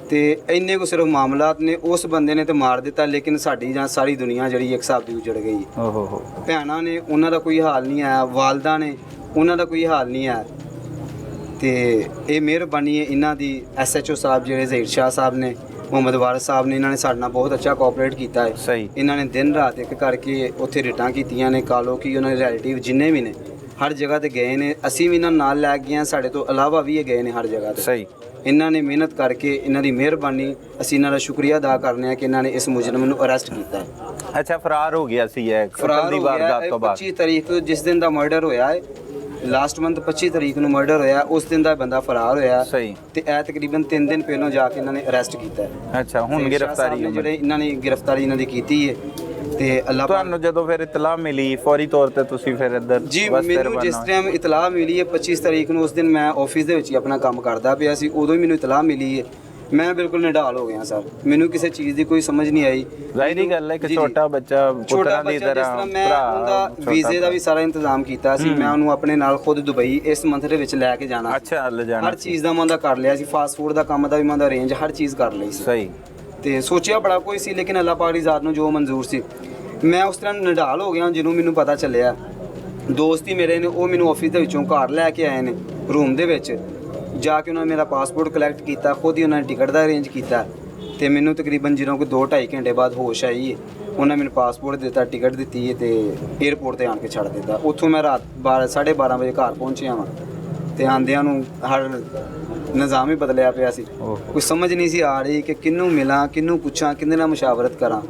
Speaker 3: ਤੇ ਇੰਨੇ ਕੋ ਸਿਰਫ ਮਾਮਲਾਤ ਨੇ। ਉਸ ਬੰਦੇ ਨੇ ਤੇ ਮਾਰ ਦਿੱਤਾ, ਲੇਕਿਨ ਸਾਡੀ ਜਾਂ ਸਾਰੀ ਦੁਨੀਆ ਜਿਹੜੀ ਇੱਕ ਹਿਸਾਬ ਦੀ ਉਜੜ ਗਈ।
Speaker 1: ਓਹੋ ਹੋ।
Speaker 3: ਭੈਣਾਂ ਨੇ, ਉਹਨਾਂ ਦਾ ਕੋਈ ਹਾਲ ਨਹੀਂ ਆਇਆ, ਵਾਲਦਾ ਨੇ, ਉਹਨਾਂ ਦਾ ਕੋਈ ਹਾਲ ਨਹੀਂ ਆਇਆ। ਤੇ ਇਹ ਮਿਹਰਬਾਨੀ ਹੈ ਇਹਨਾਂ ਦੀ, SHO ਸਾਹਿਬ ਜਿਹੜੇ ਜ਼ਹੀਰ ਸ਼ਾਹ ਸਾਹਿਬ ਨੇ, ਮੁਹੰਮਦ ਵਾਰਿਸ ਸਾਹਿਬ ਨੇ, ਇਹਨਾਂ ਨੇ ਸਾਡੇ ਨਾਲ ਬਹੁਤ ਅੱਛਾ ਕੋਆਪਰੇਟ ਕੀਤਾ ਹੈ।
Speaker 1: ਸਹੀ।
Speaker 3: ਇਹਨਾਂ ਨੇ ਦਿਨ ਰਾਤ ਇੱਕ ਕਰਕੇ ਉੱਥੇ ਰਿਟਾਂ ਕੀਤੀਆਂ ਨੇ। ਕਾਲੋ ਕੀ ਉਹਨਾਂ ਦੇ ਰਿਲੇਟਿਵ ਜਿੰਨੇ ਵੀ ਨੇ ਹਰ ਜਗ੍ਹਾ ਤੇ ਗਏ ਨੇ। ਅਸੀਂ ਵੀ ਇਹਨਾਂ ਨਾਲ ਲੈ ਗਏ ਹਾਂ, ਸਾਡੇ ਤੋਂ ਇਲਾਵਾ ਵੀ ਇਹ ਗਏ ਨੇ ਹਰ ਜਗ੍ਹਾ ਤੇ।
Speaker 1: ਸਹੀ।
Speaker 3: ਇਹਨਾਂ ਨੇ ਮਿਹਨਤ ਕਰਕੇ, ਇਹਨਾਂ ਦੀ ਮਿਹਰਬਾਨੀ, ਅਸੀਂ ਇਹਨਾਂ ਦਾ ਸ਼ੁਕਰੀਆ ਅਦਾ ਕਰਨੇ ਆ ਕਿ ਇਹਨਾਂ ਨੇ ਇਸ ਮੁਜਰਮ ਨੂੰ ਅਰੈਸਟ ਕੀਤਾ ਹੈ।
Speaker 1: ਅੱਛਾ, ਫਰਾਰ ਹੋ ਗਿਆ ਸੀ ਇਹ ਕਤਲ
Speaker 3: ਫਰਾਰ
Speaker 1: ਦੀ
Speaker 3: ਹੋ ਗਿਆ
Speaker 1: ਵਾਰਦਾਤ ਤੋਂ ਬਾਅਦ।
Speaker 3: 25 ਤਾਰੀਖ ਤੋਂ, ਜਿਸ ਦਿਨ ਦਾ ਮਰਡਰ ਹੋਇਆ ਹੈ, ਲਾਸਟ ਮੰਥ 25 ਤਾਰੀਖ ਨੂੰ ਮਰਡਰ ਹੋਇਆ, ਉਸ ਦਿਨ ਦਾ ਬੰਦਾ ਫਰਾਰ ਹੋਇਆ।
Speaker 1: ਸਹੀ।
Speaker 3: ਤੇ ਇਹ ਤਕਰੀਬਨ 3 ਦਿਨ ਪਹਿਲਾਂ ਜਾ ਕੇ ਇਹਨਾਂ ਨੇ ਅਰੈਸਟ ਕੀਤਾ ਹੈ।
Speaker 1: ਅੱਛਾ, ਹੁਣ
Speaker 3: ਤੇ ਸ਼ਾਹ ਸਾਹਿਬ
Speaker 1: ਗ੍ਰਿਫਤਾਰੀ
Speaker 3: ਨੇ
Speaker 1: ਹੋਈ।
Speaker 3: ਜਿਹੜੇ ਇਹਨਾਂ ਨੇ ਗ੍ਰਿਫਤਾਰੀ ਇਹਨਾਂ ਦੀ ਕੀਤੀ ਹੈ। ਤੇ ਅੱਲਾਹ ਪਾਕ
Speaker 1: ਤੁਹਾਨੂੰ ਜਦੋਂ ਫਿਰ ਇਤਲਾਹ ਮਿਲੀ, ਫੌਰੀ ਤੌਰ ਤੇ ਤੁਸੀਂ ਫਿਰ ਇੱਧਰ
Speaker 3: ਜੀ
Speaker 1: ਬਸ ਫਿਰ
Speaker 3: ਮੈਨੂੰ ਜਿਸ ਟਾਈਮ ਇਤਲਾਹ ਮਿਲੀ ਹੈ 25 ਤਾਰੀਖ ਨੂੰ, ਉਸ ਦਿਨ ਮੈਂ ਆਫਿਸ ਦੇ ਵਿੱਚ ਹੀ ਆਪਣਾ ਕੰਮ ਕਰਦਾ ਪਿਆ ਸੀ। ਉਦੋਂ ਹੀ ਮੈਨੂੰ ਇਤਲਾਹ ਮਿਲੀ ਹੈ, ਮੈਂ ਬਿਲਕੁਲ ਨਿਢਾਲ ਹੋ ਗਿਆ ਸਰ। ਮੈਨੂੰ ਕਿਸੇ ਚੀਜ਼ ਦੀ ਕੋਈ ਸਮਝ ਨਹੀਂ ਆਈ।
Speaker 1: ਜ਼ਾਹਿਰੀ ਗੱਲ ਹੈ ਕਿ
Speaker 3: ਜੀ, ਜੀ।
Speaker 1: ਛੋਟਾ ਬੱਚਾ
Speaker 3: ਛੋਟਾ
Speaker 1: ਪੁੱਤਰਾਂ ਦੀ
Speaker 3: ਬੱਚਾ ਜਿਸ
Speaker 1: ਤਰ੍ਹਾਂ
Speaker 3: ਤਰ੍ਹਾਂ ਮੈਂ ਉਹਦਾ ਵੀਜ਼ੇ ਦਾ ਵੀ ਸਾਰਾ ਇੰਤਜ਼ਾਮ ਕੀਤਾ ਸੀ। ਮੈਂ ਉਹਨੂੰ ਆਪਣੇ ਨਾਲ ਖੁਦ ਦੁਬਈ ਇਸ ਮੰਥ ਦੇ ਵਿੱਚ ਲੈ ਕੇ ਜਾਣਾ।
Speaker 1: ਅੱਛਾ, ਲੈ ਜਾਣਾ
Speaker 3: ਹਰ ਚੀਜ਼ ਦਾ ਮੈਂ ਉਹਦਾ ਕਰ ਲਿਆ ਸੀ। ਫਾਸਟ ਫੂਡ ਦਾ ਕੰਮ ਦਾ ਵੀ ਮੈਂ ਉਹਦਾ ਅਰੇਂਜ ਹਰ ਚੀਜ਼ ਕਰ ਲਈ ਸੀ।
Speaker 1: ਸਹੀ।
Speaker 3: ਤੇ ਸੋਚਿਆ ਬੜਾ ਕੋਈ ਸੀ, ਲੇਕਿਨ ਅੱਲਾਹ ਪਾਕ ਦੀ ਜ਼ਾਤ ਨੂੰ ਜੋ ਮਨਜ਼ੂਰ ਸੀ। ਮੈਂ ਉਸ ਤਰ੍ਹਾਂ ਨਿਢਾਲ ਹੋ ਗਿਆ। ਜਿਹਨੂੰ ਮੈਨੂੰ ਪਤਾ ਚੱਲਿਆ, ਦੋਸਤ ਹੀ ਮੇਰੇ ਨੇ, ਉਹ ਮੈਨੂੰ ਆਫਿਸ ਦੇ ਵਿੱਚੋਂ ਘਰ ਲੈ ਕੇ ਆਏ ਨੇ, ਰੂਮ ਦੇ ਵਿੱਚ ਜਾ ਕੇ ਉਹਨਾਂ ਨੇ ਮੇਰਾ ਪਾਸਪੋਰਟ ਕਲੈਕਟ ਕੀਤਾ, ਖੁਦ ਹੀ ਉਹਨਾਂ ਨੇ ਟਿਕਟ ਦਾ ਅਰੇਂਜ ਕੀਤਾ। ਤੇ ਮੈਨੂੰ ਤਕਰੀਬਨ ਜਦੋਂ ਕੋਈ 2-2.5 ਘੰਟੇ ਬਾਅਦ ਹੋਸ਼ ਆਈ ਹੈ, ਉਹਨਾਂ ਮੈਨੂੰ ਪਾਸਪੋਰਟ ਦਿੱਤਾ, ਟਿਕਟ ਦਿੱਤੀ ਹੈ ਤੇ 에ਅਰਪੋਰਟ ਤੇ ਆਣ ਕੇ ਛੱਡ ਦਿੱਤਾ। ਉੱਥੋਂ ਮੈਂ ਰਾਤ 12:30 ਵਜੇ ਘਰ ਪਹੁੰਚਿਆ ਵਾਂ ਤੇ ਆਂਦਿਆਂ ਨੂੰ ਹਰ ਨਿਜ਼ਾਮ ਹੀ ਬਦਲਿਆ ਪਿਆ ਸੀ। ਕੋਈ ਸਮਝ ਨਹੀਂ ਸੀ ਆ ਰਹੀ ਕਿ ਕਿਹਨੂੰ ਮਿਲਾਂ, ਕਿਹਨੂੰ ਪੁੱਛਾਂ, ਕਿਹਦੇ ਨਾਲ ਮੁਸ਼ਾਵਰਤ ਕਰਾਂ।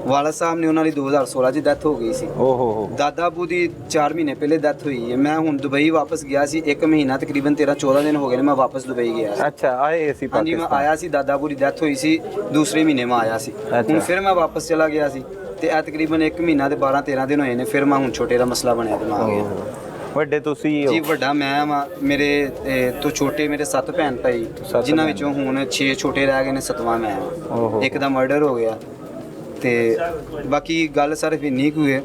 Speaker 3: ਵਾਲਾ ਸਾਹਿਬ ਨੇ, ਉਹਨਾਂ ਦੀ 2016 'ਚ ਡੈਥ ਹੋ ਗਈ ਸੀ।
Speaker 1: ਓਹੋ ਹੋ।
Speaker 3: ਦਾਦਾ ਬੂ ਦੀ 4 ਮਹੀਨੇ ਪਹਿਲੇ ਡੈਥ ਹੋਈ ਹੈ। ਮੈਂ ਹੁਣ ਦੁਬਈ ਵਾਪਸ ਗਿਆ ਸੀ, 1 ਮਹੀਨਾ ਤਕਰੀਬਨ 13-14 ਦਿਨ ਹੋ ਗਏ ਨੇ ਮੈਂ ਵਾਪਸ ਦੁਬਈ ਗਿਆ ਸੀ।
Speaker 1: ਅੱਛਾ, ਆਏ ਸੀ
Speaker 3: ਹਾਂਜੀ, ਮੈਂ ਆਇਆ ਸੀ, ਦਾਦਾ ਬੂ ਦੀ ਡੈਥ ਹੋਈ ਸੀ, ਦੂਸਰੇ ਮਹੀਨੇ ਮੈਂ ਆਇਆ ਸੀ। ਹੁਣ ਫਿਰ ਮੈਂ ਵਾਪਸ ਚਲਾ ਗਿਆ ਸੀ ਤੇ ਇਹ ਤਕਰੀਬਨ 1 ਮਹੀਨਾ ਤੇ 12-13 ਦਿਨ ਹੋਏ ਨੇ। ਫਿਰ ਮੈਂ ਹੁਣ ਛੋਟੇ ਦਾ ਮਸਲਾ ਬਣਿਆ ਤੇ ਮੈਂ ਆ ਗਿਆ।
Speaker 1: ਵੱਡੇ ਤੁਸੀਂ ਹੋ।
Speaker 3: ਜੀ ਵੱਡਾ ਮੈਂ ਵਾਂ, ਮੇਰੇ ਤੋਂ ਛੋਟੇ ਮੇਰੇ 7 ਭੈਣ ਭਾਈ, ਜਿਨ੍ਹਾਂ ਵਿੱਚੋਂ ਹੁਣ 6 ਛੋਟੇ ਰਹਿ ਗਏ ਨੇ, 7ਵਾਂ ਮੈਂ ਹਾਂ। ਇੱਕ ਦਾ ਮਰਡਰ ਹੋ ਗਿਆ। ਤੇ ਬਾਕੀ ਗੱਲ ਸਿਰਫ ਇੰਨੀ ਕੁ ਹੈ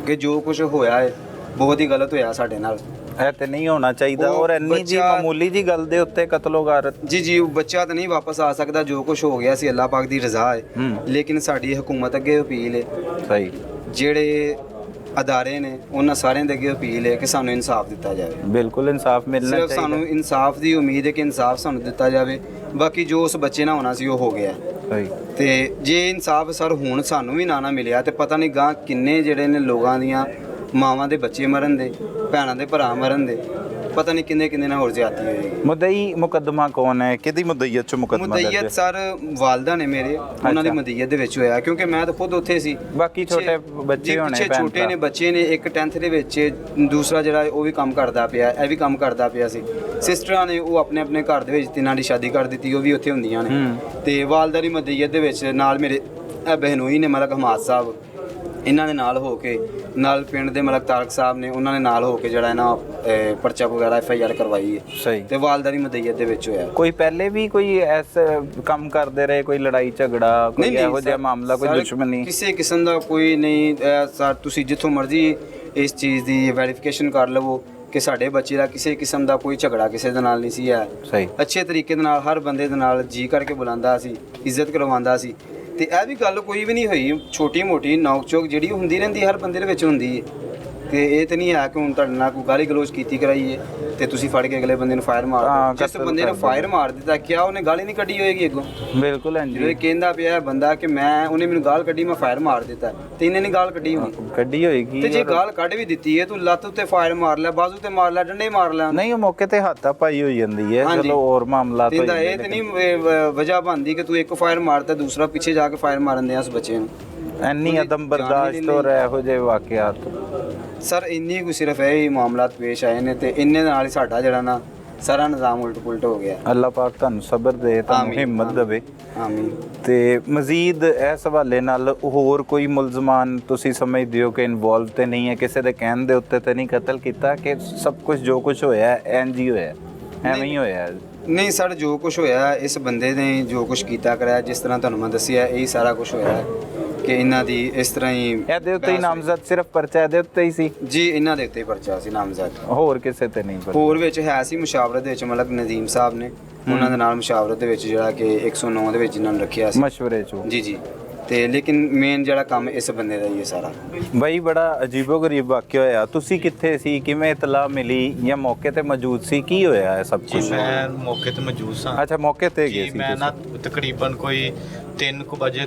Speaker 3: ਕਿ ਜੋ ਕੁਝ ਹੋਇਆ ਹੈ ਬਹੁਤ ਹੀ ਗਲਤ ਹੋਇਆ ਸਾਡੇ ਨਾਲ।
Speaker 1: ਇਹ ਤੇ ਨਹੀਂ ਹੋਣਾ ਚਾਹੀਦਾ।
Speaker 3: ਉਹ
Speaker 1: ਔਰ ਇੰਨੀ ਜੀ
Speaker 3: ਬੱਚਾ-
Speaker 1: ਮਾਮੂਲੀ ਜੀ ਗੱਲ ਦੇ ਉੱਤੇ ਕਤਲੋ ਗਾਰਤ।
Speaker 3: ਜੀ ਉਹ ਬੱਚਾ ਤਾਂ ਨਹੀਂ ਵਾਪਸ ਆ ਸਕਦਾ। ਜੋ ਕੁਝ ਹੋ ਗਿਆ ਸੀ ਅੱਲਾਹ ਪਾਕ ਦੀ ਰਜ਼ਾ ਹੈ। ਲੇਕਿਨ ਸਾਡੀ ਹਕੂਮਤ ਅੱਗੇ ਅਪੀਲ ਹੈ,
Speaker 1: ਸਹੀ,
Speaker 3: ਜਿਹੜੇ ਅਦਾਰੇ ਨੇ ਉਹਨਾਂ ਸਾਰਿਆਂ ਦੇ ਅੱਗੇ ਅਪੀਲ ਹੈ ਕਿ ਸਾਨੂੰ ਇਨਸਾਫ ਦਿੱਤਾ ਜਾਵੇ।
Speaker 1: ਬਿਲਕੁਲ ਇਨਸਾਫ ਮਿਲਣਾ
Speaker 3: ਸਿਰਫ
Speaker 1: ਚਾਹੀਦਾ।
Speaker 3: ਸਾਨੂੰ ਇਨਸਾਫ ਦੀ ਉਮੀਦ ਹੈ ਕਿ ਇਨਸਾਫ ਸਾਨੂੰ ਦਿੱਤਾ ਜਾਵੇ। ਬਾਕੀ ਜੋ ਉਸ ਬੱਚੇ ਨਾਲ ਹੋਣਾ ਸੀ ਉਹ ਹੋ ਗਿਆ।
Speaker 1: ਸਹੀ।
Speaker 3: ਤੇ ਜੇ ਇਨਸਾਫ ਸਰ ਹੁਣ ਸਾਨੂੰ ਵੀ ਨਾ ਮਿਲਿਆ ਤੇ ਪਤਾ ਨਹੀਂ ਗਾਂ ਕਿੰਨੇ ਜਿਹੜੇ ਨੇ ਲੋਕਾਂ ਦੀਆਂ ਮਾਵਾਂ ਦੇ ਬੱਚੇ ਮਰਨ ਦੇ, ਭੈਣਾਂ ਦੇ ਭਰਾ ਮਰਨ ਦੇ, ਪਤਾ ਨਹੀਂ ਕਿੰਨੇ ਨਾਲ ਹੋਰ ਜ਼ਿਆਦਤੀ ਹੋਏਗੀ।
Speaker 1: ਮੁਦਈ ਮੁਕੱਦਮਾ ਕੌਣ ਹੈ? ਕਿਹਦੀ ਮੁਦਈਅਤ ਚ ਮੁਕੱਦਮਾ ਦਰਜ
Speaker 3: ਮੁਦਈਅਤ
Speaker 1: ਹੈ?
Speaker 3: ਸਰ ਵਾਲਦਾ ਨੇ ਮੇਰੇ, ਉਹਨਾਂ ਦੀ ਮੁਦਈਅਤ ਦੇ ਵਿੱਚ ਹੋਇਆ ਕਿਉਂਕਿ ਮੈਂ ਤਾਂ ਖੁਦ ਉੱਥੇ ਸੀ।
Speaker 1: ਬਾਕੀ ਛੋਟੇ ਬੱਚੇ ਹੋਣੇ,
Speaker 3: ਪਿੱਛੇ
Speaker 1: ਭੈਣ
Speaker 3: ਛੋਟੇ ਨੇ
Speaker 1: ਭਰਾ।
Speaker 3: ਬੱਚੇ ਨੇ, ਇੱਕ 10th ਦੇ ਵਿੱਚ, ਦੂਸਰਾ ਜਿਹੜਾ ਉਹ ਵੀ ਕੰਮ ਕਰਦਾ ਪਿਆ, ਇਹ ਵੀ ਕੰਮ ਕਰਦਾ ਪਿਆ ਸੀ। ਸਿਸਟਰਾਂ ਨੇ ਉਹ ਆਪਣੇ ਆਪਣੇ ਘਰ ਦੇ ਵਿੱਚ ਤਿੰਨਾਂ ਦੀ ਸ਼ਾਦੀ ਕਰ ਦਿੱਤੀ, ਉਹ ਵੀ ਉੱਥੇ ਹੁੰਦੀਆਂ ਨੇ। ਤੇ ਵਾਲਦਾ ਦੀ ਮੁਦਈਅਤ ਦੇ ਵਿੱਚ ਨਾਲ ਮੇਰੇ ਬਹਿਨੋਈ ਨੇ, ਮਲਕ ਹਮਾਦ ਸਾਹਿਬ, ਇਹਨਾਂ ਦੇ ਨਾਲ ਹੋ ਕੇ, ਨਾਲ ਪਿੰਡ ਦੇ ਮਲਕ ਤਾਰਕ ਸਾਹਿਬ ਨੇ, ਉਹਨਾਂ ਨੇ ਨਾਲ ਹੋ ਕੇ ਜਿਹੜਾ ਇਹਨਾਂ ਪਰਚਾ ਵਗੈਰਾ FIR ਕਰਵਾਈ ਹੈ।
Speaker 1: ਸਹੀ।
Speaker 3: ਤੇ ਵਾਲਦਾ ਦੀ ਮੁਦਈਅਤ ਦੇ ਵਿੱਚ ਹੋਇਆ।
Speaker 1: ਕੋਈ ਪਹਿਲੇ ਵੀ ਕੋਈ ਐਸਾ ਕੰਮ ਕਰਦੇ ਰਹੇ, ਕੋਈ ਲੜਾਈ ਝਗੜਾ, ਕੋਈ ਇਹੋ ਜਿਹਾ
Speaker 3: ਸਰ,
Speaker 1: ਮਾਮਲਾ, ਕੋਈ
Speaker 3: ਸਰ,
Speaker 1: ਦੁਸ਼ਮਣੀ?
Speaker 3: ਕਿਸੇ ਕਿਸਮ ਦਾ ਕੋਈ ਨਹੀਂ। ਸਰ ਤੁਸੀਂ ਜਿੱਥੋਂ ਮਰਜ਼ੀ ਇਸ ਚੀਜ਼ ਦੀ ਵੈਰੀਫਿਕੇਸ਼ਨ ਕਰ ਲਵੋ ਕਿ ਸਾਡੇ ਬੱਚੇ ਦਾ ਕਿਸੇ ਕਿਸਮ ਦਾ ਕੋਈ ਝਗੜਾ ਕਿਸੇ ਦੇ ਨਾਲ ਨਹੀਂ ਸੀ ਹੈ।
Speaker 1: ਸਹੀ।
Speaker 3: ਅੱਛੇ ਤਰੀਕੇ ਦੇ ਨਾਲ ਹਰ ਬੰਦੇ ਦੇ ਨਾਲ ਜੀ ਕਰਕੇ ਬੁਲਾਉਂਦਾ ਸੀ, ਇੱਜ਼ਤ ਕਰਵਾਉਂਦਾ ਸੀ। ਤੇ ਇਹ ਵੀ ਗੱਲ ਕੋਈ ਵੀ ਨਹੀਂ ਹੋਈ ਛੋਟੀ ਮੋਟੀ ਨੌਕ ਚੋਕ ਜਿਹੜੀ ਹੁੰਦੀ ਰਹਿੰਦੀ ਹਰ ਬੰਦੇ ਦੇ ਵਿੱਚ ਹੁੰਦੀ ਹੈ। ਤੇ ਇਹ ਤੇ ਨਹੀਂ ਹੈ ਕਿ ਹੁਣ ਤੁਹਾਡੇ ਨਾਲ ਕੋਈ ਗਾਲੀ ਗਲੋਚ ਕੀਤੀ ਕਰਾਈਏ ਤੇ ਤੁਸੀਂ ਫੜ ਕੇ ਅਗਲੇ ਬੰਦੇ ਨੂੰ ਫਾਇਰ ਮਾਰ
Speaker 1: ਹਾਂ,
Speaker 3: ਦਿਓ। ਜਿਸ
Speaker 1: ਕਤਲ
Speaker 3: ਬੰਦੇ ਨੇ
Speaker 1: ਕਰ
Speaker 3: ਫਾਇਰ ਮਾਰ ਦਿੱਤਾ ਕਿਆ ਉਹਨੇ ਗਾਲੀ ਨਹੀਂ ਕੱਢੀ ਹੋਏਗੀ ਅੱਗੋਂ?
Speaker 1: ਬਿਲਕੁਲ
Speaker 3: ਜਦੋਂ
Speaker 1: ਹਾਂਜੀ
Speaker 3: ਇਹ ਕਹਿੰਦਾ ਪਿਆ ਬੰਦਾ ਕਿ ਉਹਨੇ ਮੈਨੂੰ ਗਾਲ ਕੱਢੀ, ਮੈਂ ਫਾਇਰ ਮਾਰ ਦਿੱਤਾ, ਤੇ ਇਹਨੇ ਨਹੀਂ ਗਾਲ ਕੱਢੀ ਹੋਣੀ।
Speaker 1: ਕੱਢੀ ਹੋਏਗੀ
Speaker 3: ਤੇ ਜੇ ਗਾਲ ਕੱਢ ਵੀ ਦਿੱਤੀ ਹੈ ਤੂੰ ਲੱਤ ਉੱਤੇ ਫਾਇਰ ਮਾਰ ਲੈ, ਬਾਜ਼ੂ ਤੇ ਮਾਰ ਲੈ, ਡੰਡੇ ਮਾਰ ਲੈ,
Speaker 1: ਨਹੀਂ ਉਹ ਮੌਕੇ ਤੇ ਹੱਥਾ ਪਾਈ ਹੋਈ ਜਾਂਦੀ ਹੈ।
Speaker 3: ਹਾਂਜੀ।
Speaker 1: ਚਲੋ ਹੋਰ ਮਾਮਲਾ ਤਾਂ
Speaker 3: ਇਹਦਾ ਇਹ ਤੇ ਨਹੀਂ ਵਜ੍ਹਾ ਬਣਦੀ ਕਿ ਤੂੰ ਇੱਕ ਫਾਇਰ ਮਾਰਦਾ ਦੂਸਰਾ ਪਿੱਛੇ ਜਾ ਕੇ ਫਾਇਰ ਮਾਰਨ ਦੇ ਉਸ ਬੱਚੇ ਨੂੰ।
Speaker 1: ਇੰਨੀ ਅਦਮ ਬਰਦਾਸ਼ਤ ਹੋ ਰਿਹਾ ਇਹੋ ਜਿਹੇ ਵਾਕਿਆਤ।
Speaker 3: ਸਰ ਇੰਨੀ ਕੁ ਸਿਰਫ ਇਹ ਹੀ ਮਾਮਲਾਤ ਪੇਸ਼ ਆਏ ਨੇ ਤੇ ਇੰਨੇ ਨਾਲ ਹੀ ਸਾਡਾ ਜਿਹੜਾ ਨਾ ਸਾਰਾ ਨਿਜ਼ਾਮ ਉਲਟ ਪੁਲਟ ਹੋ ਗਿਆ।
Speaker 1: ਅੱਲਾਹ ਪਾਕ ਤੁਹਾਨੂੰ ਸਬਰ ਦੇ, ਤੁਹਾਨੂੰ
Speaker 3: ਆਮੀਨ,
Speaker 1: ਹਿੰਮਤ ਦੇਵੇ।
Speaker 3: ਆਮੀਨ।
Speaker 1: ਤੇ ਮਜ਼ੀਦ ਇਸ ਹਵਾਲੇ ਨਾਲ ਹੋਰ ਕੋਈ ਮੁਲਜ਼ਮਾਨ ਤੁਸੀਂ ਸਮਝਦੇ ਹੋ ਕਿ ਇਨਵੋਲਵ ਤੇ ਨਹੀਂ ਹੈ, ਕਿਸੇ ਦੇ ਕਹਿਣ ਦੇ ਉੱਤੇ ਤੇ ਨਹੀਂ ਕਤਲ ਕੀਤਾ, ਕਿ ਸਭ ਕੁਝ ਜੋ ਕੁਝ ਹੋਇਆ ਇੰਜ ਹੀ ਹੋਇਆ, ਐਵੇਂ ਹੀ ਹੋਇਆ?
Speaker 3: ਨਹੀਂ ਸਰ, ਜੋ ਕੁਝ ਹੋਇਆ ਇਸ ਬੰਦੇ ਨੇ ਜੋ ਕੁਝ ਕੀਤਾ ਕਰਾਇਆ, ਜਿਸ ਤਰ੍ਹਾਂ ਤੁਹਾਨੂੰ ਮੈਂ ਦੱਸਿਆ ਇਹੀ ਸਾਰਾ ਕੁਝ ਹੋਇਆ ਕਿ ਇਹਨਾਂ ਦੀ ਇਸ ਤਰ੍ਹਾਂ ਹੀ
Speaker 1: ਇਹਦੇ ਉੱਤੇ ਹੀ ਨਾਮਜ਼ਦ ਸਿਰਫ ਪਰਚਾ ਇਹਦੇ ਉੱਤੇ ਹੀ ਸੀ?
Speaker 3: ਜੀ ਇਹਨਾਂ ਦੇ ਉੱਤੇ ਹੀ ਪਰਚਾ ਸੀ ਨਾਮਜ਼ਦ,
Speaker 1: ਹੋਰ ਕਿਸੇ ਤੇ ਨਹੀਂ ਪਰਚਾ?
Speaker 3: ਹੋਰ ਵਿੱਚ ਹੈ ਸੀ ਮੁਸ਼ਾਵਰਤ ਦੇ ਵਿੱਚ, ਮਲਕ ਨਜ਼ੀਮ ਸਾਹਿਬ ਨੇ ਉਹਨਾਂ ਦੇ ਨਾਲ ਮੁਸ਼ਾਵਰਤ ਦੇ ਵਿੱਚ ਜਿਹੜਾ ਕਿ 109 ਦੇ ਵਿੱਚ ਇਹਨਾਂ ਨੂੰ ਰੱਖਿਆ ਸੀ
Speaker 1: ਮਸ਼ਵਰੇ ਚੋਂ।
Speaker 3: ਜੀ ਜੀ। ਤੇ ਲੇਕਿਨ ਮੇਨ ਜਿਹੜਾ ਕੰਮ ਇਸ ਬੰਦੇ ਦਾ ਹੀ ਹੈ ਸਾਰਾ।
Speaker 1: ਬਈ ਬੜਾ ਅਜੀਬੋ-ਗਰੀਬ ਵਾਕਿਆ ਹੋਇਆ। ਤੁਸੀਂ ਕਿੱਥੇ ਸੀ, ਕਿਵੇਂ ਇਤਲਾ ਮਿਲੀ, ਜਾਂ ਮੌਕੇ ਤੇ ਮੌਜੂਦ ਸੀ? ਕੀ ਹੋਇਆ ਇਹ ਸਭ
Speaker 4: ਜੀ
Speaker 1: ਕੁਝ?
Speaker 4: ਮੈਂ ਮੌਕੇ ਤੇ ਮੌਜੂਦ ਸਾਂ।
Speaker 1: ਅੱਛਾ, ਮੌਕੇ ਤੇ ਗਏ
Speaker 4: ਜੀ
Speaker 1: ਸੀ
Speaker 4: ਮੈਂ
Speaker 1: ਤੁਸੀਂ?
Speaker 4: ਨਾ ਤਕਰੀਬਨ ਕੋਈ 3 ਵਜੇ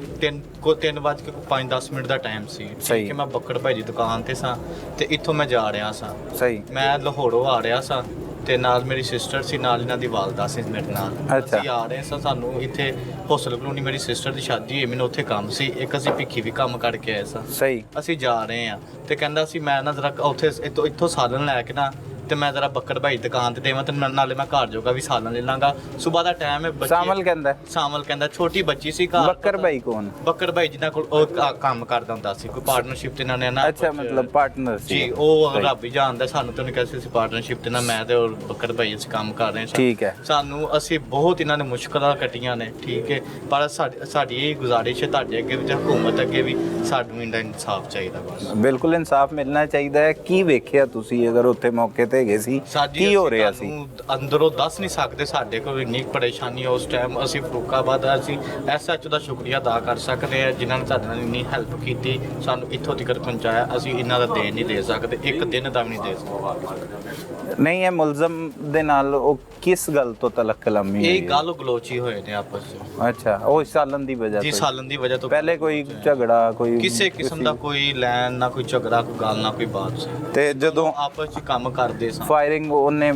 Speaker 4: 5-10 ਮਿੰਟ ਦਾ ਟਾਈਮ ਸੀ
Speaker 1: ਸਹੀ।
Speaker 4: ਕਿ ਮੈਂ ਬੱਕੜ ਭਾਈ ਦੀ ਦੁਕਾਨ ਤੇ ਸਾਂ ਤੇ ਇੱਥੋਂ ਮੈਂ ਜਾ ਰਿਹਾ ਸਾਂ।
Speaker 1: ਸਹੀ।
Speaker 4: ਮੈਂ ਲਾਹੌਰੋਂ ਆ ਰਿਹਾ ਸਾਂ ਤੇ ਨਾਲ ਮੇਰੀ ਸਿਸਟਰ ਸੀ, ਨਾਲ ਇਹਨਾਂ ਦੀ ਵਾਲਦਾ ਸੀ ਮੇਰੇ ਨਾਲ।
Speaker 1: ਅੱਛਾ।
Speaker 4: ਅਸੀਂ ਆ ਰਹੇ ਸਾਂ, ਸਾਨੂੰ ਇੱਥੇ ਹੋਸਲ ਕਲੋਨੀ ਮੇਰੀ ਸਿਸਟਰ ਦੀ ਸ਼ਾਦੀ ਹੈ, ਮੈਨੂੰ ਉੱਥੇ ਕੰਮ ਸੀ ਇੱਕ, ਅਸੀਂ ਭਿੱਖੀ ਵੀ ਕੰਮ ਕਰਕੇ ਆਏ ਸਾਂ।
Speaker 1: ਸਹੀ।
Speaker 4: ਅਸੀਂ ਜਾ ਰਹੇ ਹਾਂ ਤੇ ਕਹਿੰਦਾ ਸੀ ਮੈਂ ਨਾ ਜ਼ਰਾ ਉੱਥੇ ਇੱਥੋਂ ਸਾਲਨ ਲੈ ਕੇ ਨਾ ਤੇ ਮੈਂ ਜ਼ਰਾ ਬੱਕੜ ਭਾਈ ਦੁਕਾਨ ਤੇ ਦੇਵਾਂ ਤੇ ਨਾਲੇ ਮੈਂ ਘਰ ਜੋਗਾ ਵੀ ਸਾਲਨ ਲੈ ਲਾਂਗਾ, ਸਵੇਰ ਦਾ ਟਾਈਮ ਹੈ।
Speaker 1: ਸਾਮਲ ਕਹਿੰਦਾ?
Speaker 4: ਸਾਮਲ ਕਹਿੰਦਾ ਛੋਟੀ ਬੱਚੀ ਸੀ ਘਰ।
Speaker 1: ਬੱਕਰ ਭਾਈ ਕੌਣ?
Speaker 4: ਬੱਕਰ ਭਾਈ ਜਿਨ੍ਹਾਂ ਕੋਲ ਉਹ ਕੰਮ ਕਰਦਾ ਹੁੰਦਾ ਸੀ, ਕੋਈ ਪਾਰਟਨਰਸ਼ਿਪ ਤੇ ਇਹਨਾਂ ਨੇ ਨਾ
Speaker 1: ਅੱਛਾ, ਮਤਲਬ ਪਾਰਟਨਰ ਸੀ?
Speaker 4: ਜੀ, ਉਹ ਰੱਬ ਹੀ ਜਾਣਦਾ, ਸਾਨੂੰ ਤਾਂ ਨਹੀਂ ਕਹਿੰਦੇ ਸੀ ਪਾਰਟਨਰਸ਼ਿਪ ਤੇ ਨਾ ਮੈਂ ਤੇ ਉਹ ਬੱਕਰ ਭਾਈ ਅਸੀਂ ਕੰਮ ਕਰ ਰਹੇ ਸਾਂ।
Speaker 1: ਠੀਕ ਹੈ।
Speaker 4: ਸਾਨੂੰ ਅਸੀਂ ਬਹੁਤ ਇਹਨਾਂ ਨੇ ਮੁਸ਼ਕਲਾਂ ਕੱਟੀਆਂ ਨੇ, ਠੀਕ ਹੈ, ਪਰ ਸਾਡੀ ਇਹ ਗੁਜ਼ਾਰਿਸ਼ ਹੈ ਤੁਹਾਡੇ ਅੱਗੇ ਵੀ, ਹਕੂਮਤ ਅੱਗੇ ਵੀ, ਸਾਨੂੰ ਇਹਦਾ ਇਨਸਾਫ ਚਾਹੀਦਾ ਬਸ।
Speaker 1: ਬਿਲਕੁਲ ਇਨਸਾਫ ਮਿਲਣਾ ਚਾਹੀਦਾ ਹੈ। ਕੀ ਵੇਖਿਆ ਤੁਸੀਂ ਅਗਰ ਉੱਥੇ ਮੌਕੇ ਤੇ ਹੈਗੇ ਸੀ? ਕੀ ਹੋ ਰਿਹਾ ਸੀ?
Speaker 4: ਅੰਦਰੋਂ ਦੱਸ ਨਹੀਂ ਸਕਦੇ, ਸਾਡੇ ਕੋਲ ਇੰਨੀ ਪਰੇਸ਼ਾਨੀ ਉਸ ਟਾਈਮ। ਅਸੀਂ ਫਰੂਕਾਬਾਦ, ਅਸੀਂ ਐਸਐਚ ਦਾ ਸ਼ੁਕਰੀਆ ਅਦਾ ਕਰ ਸਕਦੇ ਹਾਂ ਜਿਨ੍ਹਾਂ ਨੇ ਸਾਡੇ ਨਾਲ ਇੰਨੀ ਹੈਲਪ ਕੀਤੀ, ਸਾਨੂੰ ਇੱਥੋਂ ਤੱਕ ਪਹੁੰਚਾਇਆ। ਅਸੀਂ ਇਹਨਾਂ ਦਾ ਦੇਣ ਨਹੀਂ ਦੇ ਸਕਦੇ, ਇੱਕ ਦਿਨ ਦਾ ਵੀ ਨਹੀਂ ਦੇ ਸਕਦੇ।
Speaker 1: ਨਹੀਂ, ਇਹ ਮੁਲਜ਼ਮ ਦੇ ਨਾਲ ਉਹ ਕਿਸ ਗੱਲ ਤੋਂ ਤਲਕ ਕਲਾਮੀ ਹੋਈ
Speaker 4: ਇਹ
Speaker 1: ਹੈ?
Speaker 4: ਗੱਲ ਗਲੋਚੀ ਹੋਏ ਨੇ ਆਪਸ ਵਿੱਚ।
Speaker 1: ਅੱਛਾ, ਉਹ ਸਾਲਨ ਦੀ ਵਜ੍ਹਾ
Speaker 4: ਜੀ,
Speaker 1: ਤੋਂ?
Speaker 4: ਸਾਲਨ ਦੀ ਵਜ੍ਹਾ ਤੋਂ।
Speaker 1: ਪਹਿਲੇ ਕੋਈ ਝਗੜਾ, ਕੋਈ
Speaker 4: ਕਿਸੇ ਕਿਸਮ ਦਾ ਕੋਈ ਲੈਣ ਨਾ, ਕੋਈ ਝਗੜਾ, ਕੋਈ ਗੱਲ ਨਾ, ਕੋਈ ਬਾਤ ਸੀ।
Speaker 1: ਤੇ ਜਦੋਂ
Speaker 4: ਆਪਸ ਵਿੱਚ ਕੰਮ ਕਰਦੇ ਸਾਂ,
Speaker 1: ਫਾਇਰਿੰਗ ਉਹਨੇ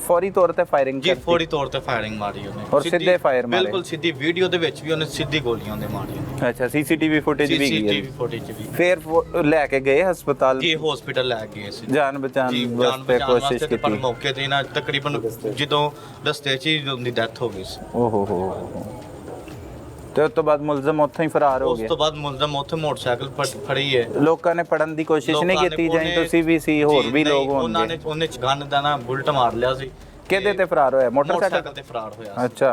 Speaker 1: ਫੌਰੀ ਤੌਰ ਤੇ ਫਾਇਰਿੰਗ
Speaker 4: ਜੀ ਫੌਰੀ ਤੌਰ ਤੇ ਫਾਇਰਿੰਗ ਮਾਰੀ ਉਹਨੇ,
Speaker 1: ਔਰ ਸਿੱਧੇ fire ਮਾਰੇ?
Speaker 4: ਬਿਲਕੁਲ ਸਿੱਧੀ। ਵੀਡੀਓ ਦੇ ਵਿੱਚ ਵੀ ਉਹਨੇ ਸਿੱਧੀ ਗੋਲੀਆਂ ਉਹਨੇ ਮਾਰੀਆਂ।
Speaker 1: ਅੱਛਾ, ਸੀਸੀਟੀਵੀ ਫੁਟੇਜ ਵੀ ਗਈ
Speaker 4: ਸੀਸੀਟੀਵੀ ਫੁਟੇਜ ਵੀ।
Speaker 1: ਫਿਰ ਲੈ ਕੇ ਗਏ ਹਸਪਤਾਲ?
Speaker 4: ਜੀ ਹਸਪੀਟਲ ਲੈ ਗਏ ਸੀ,
Speaker 1: ਜਾਨ ਬਚਾਉਣ
Speaker 4: ਜੀ ਜਾਨ
Speaker 1: ਵਾਸਤੇ
Speaker 4: ਬਚਾਉਣ
Speaker 1: ਕੋਸ਼ਿਸ਼
Speaker 4: ਵਾਸਤੇ, ਪਰ
Speaker 1: ਕੀਤੀ?
Speaker 4: ਮੌਕੇ ਤੇ ਨਾ ਤਕਰੀਬਨ ਜਦੋਂ ਰਸਤੇ 'ਚ ਹੀ ਉਹਦੀ ਡੈਥ ਹੋ ਗਈ ਸੀ।
Speaker 1: ਓਹੋ ਹੋ। ਤੇ ਉਸ ਤੋਂ ਬਾਅਦ ਮੁਲਜ਼ਮ ਉੱਥੋਂ ਹੀ ਫਰਾਰ ਹੋ
Speaker 4: ਉਸ
Speaker 1: ਗਿਆ?
Speaker 4: ਤੋਂ ਬਾਅਦ ਮੁਲਜ਼ਮ ਉੱਥੇ ਮੋਟਰਸਾਈਕਲ ਫੜੀ ਹੈ।
Speaker 1: ਲੋਕਾਂ ਨੇ ਪੜਨ ਦੀ ਕੋਸ਼ਿਸ਼ ਨਹੀਂ
Speaker 4: ਲੋਕਾਂ ਨੇ
Speaker 1: ਕੀਤੀ? ਜਾਂ ਤੁਸੀਂ ਵੀ ਸੀ,
Speaker 4: ਜੀ,
Speaker 1: ਹੋਰ ਵੀ
Speaker 4: ਨਹੀਂ,
Speaker 1: ਲੋਕ
Speaker 4: ਉਹਨੇ
Speaker 1: ਹੋਣਗੇ?
Speaker 4: ਗਨ ਦਾ ਨਾ ਬੁਲਟ ਮਾਰ ਲਿਆ ਸੀ।
Speaker 1: ਕਿਹਦੇ ਤੇ ਫਰਾਰ ਹੋਇਆ?
Speaker 4: ਮੋਟਰਸਾਈਕਲ ਤੇ ਫਰਾਰ ਹੋਇਆ ਸੀ।
Speaker 1: अच्छा,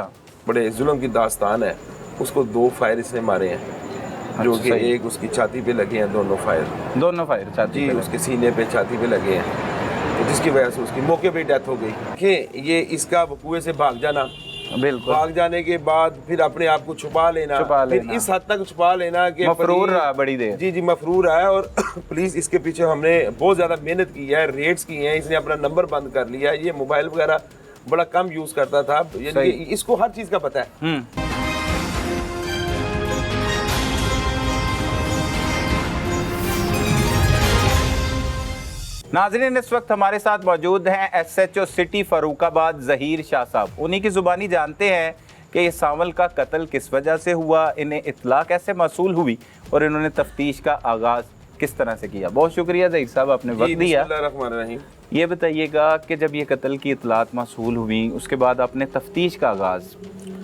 Speaker 5: बड़े जुल्म की दास्तान है। उसको 2 फायर इसने मारे हैं, जो
Speaker 1: अच्छा,
Speaker 5: कि
Speaker 1: सही।
Speaker 5: एक उसकी छाती पे लगे हैं, दोनों फायर
Speaker 1: दोनों फायर छाती
Speaker 5: जी
Speaker 1: पे
Speaker 5: उसके सीने पे छाती पे लगे हैं, तो जिसकी वजह से उसकी मौके पे डेथ हो गई। देखिए, ये इसका कुएं से भाग जाना,
Speaker 1: बिल्कुल
Speaker 5: भाग जाने के बाद फिर अपने आप को छुपा लेना, फिर इस हद तक छुपा लेना कि
Speaker 1: मफरूर रहा बड़ी देर।
Speaker 5: जी जी, मफरूर रहा है। और पुलिस इसके पीछे हमने बहुत ज़्यादा मेहनत की है, रेड्स की हैं, इसने अपना नंबर बंद कर लिया है। ये मोबाइल वगैरह बड़ा कम यूज़ करता था, यानी कि इसको हर चीज़ का पता है।
Speaker 1: नाज़रीन, इस वक्त हमारे साथ मौजूद हैं SHO सिटी फरूखाबाद ज़हीर शाह साहब। उन्हीं की ज़ुबानी जानते हैं कि ये सावल का कत्ल किस वजह से हुआ, इन्हें इत्तला कैसे मौसूल हुई और इन्होंने तफ्तीश का आगाज़ किस तरह से किया। बहुत शुक्रिया ज़हीर साहब, आपने वक्त दिया।
Speaker 5: बिस्मिल्लाहिर्रहमानिर्रहीम।
Speaker 1: ये बताइएगा कि जब ये कत्ल की इत्तलात मौसूल हुई, उसके बाद आपने तफ्तीश का आगाज़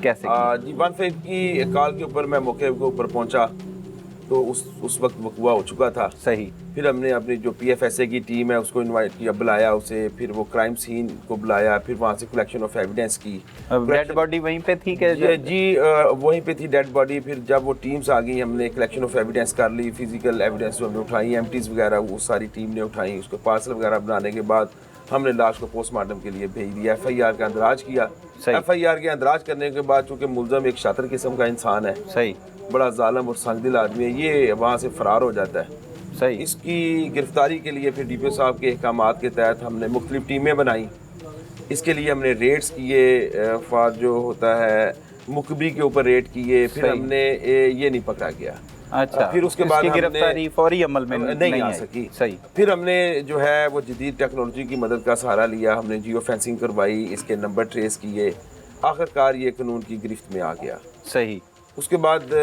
Speaker 1: कैसे किया?
Speaker 5: जी, 1 की कॉल के ऊपर मैं मौके के ऊपर पहुंचा, तो उस वक्त वक़्वा हो चुका था।
Speaker 1: सही।
Speaker 5: फिर हमने अपनी जो PFSA की टीम है उसको इनवाइट किया, बुलाया उसे, फिर वो क्राइम सीन को बुलाया, फिर वहाँ से कलेक्शन ऑफ एविडेंस की।
Speaker 1: डेड बॉडी वहीं पे थी कि?
Speaker 5: जी वहीं पे थी डेड बॉडी। फिर जब वो टीम्स आ गई, हमने कलेक्शन ऑफ एविडेंस कर ली, फिजिकल एविडेंस जो हमने उठाई, एमटीज वगैरह वो सारी टीम ने उठाई। उसको पार्सल वगैरह बनाने के बाद हमने लाश को पोस्टमार्टम के लिए भेज दिया, FIR का अंदराज किया। FIR के अंदराज करने के बाद चूँकि मुलजम एक शातिर किस्म का इंसान है,
Speaker 1: सही,
Speaker 5: बड़ा जालिम और संगदिल आदमी है, ये वहाँ से फरार हो जाता है।
Speaker 1: صحیح.
Speaker 5: اس کی گرفتاری کے لیے پھر ڈی پی او صاحب کے احکامات کے تحت ہم نے مختلف ٹیمیں بنائیں. اس کے لیے ہم نے ریڈز کیے, فار جو ہوتا ہے مخبری کے اوپر ریڈ کیے, پھر ہم نے یہ نہیں پکڑا گیا.
Speaker 1: اچھا,
Speaker 5: پھر اس کے بعد ہم
Speaker 1: گرفتاری فوری عمل میں
Speaker 5: نہیں آ سکی.
Speaker 1: صحیح.
Speaker 5: پھر ہم نے جو ہے وہ جدید ٹیکنالوجی کی مدد کا سہارا لیا, ہم نے جیو فینسنگ کروائی, اس کے نمبر ٹریس کیے, آخرکار یہ قانون کی گرفت میں آ گیا.
Speaker 1: صحیح.
Speaker 5: اس کے بعد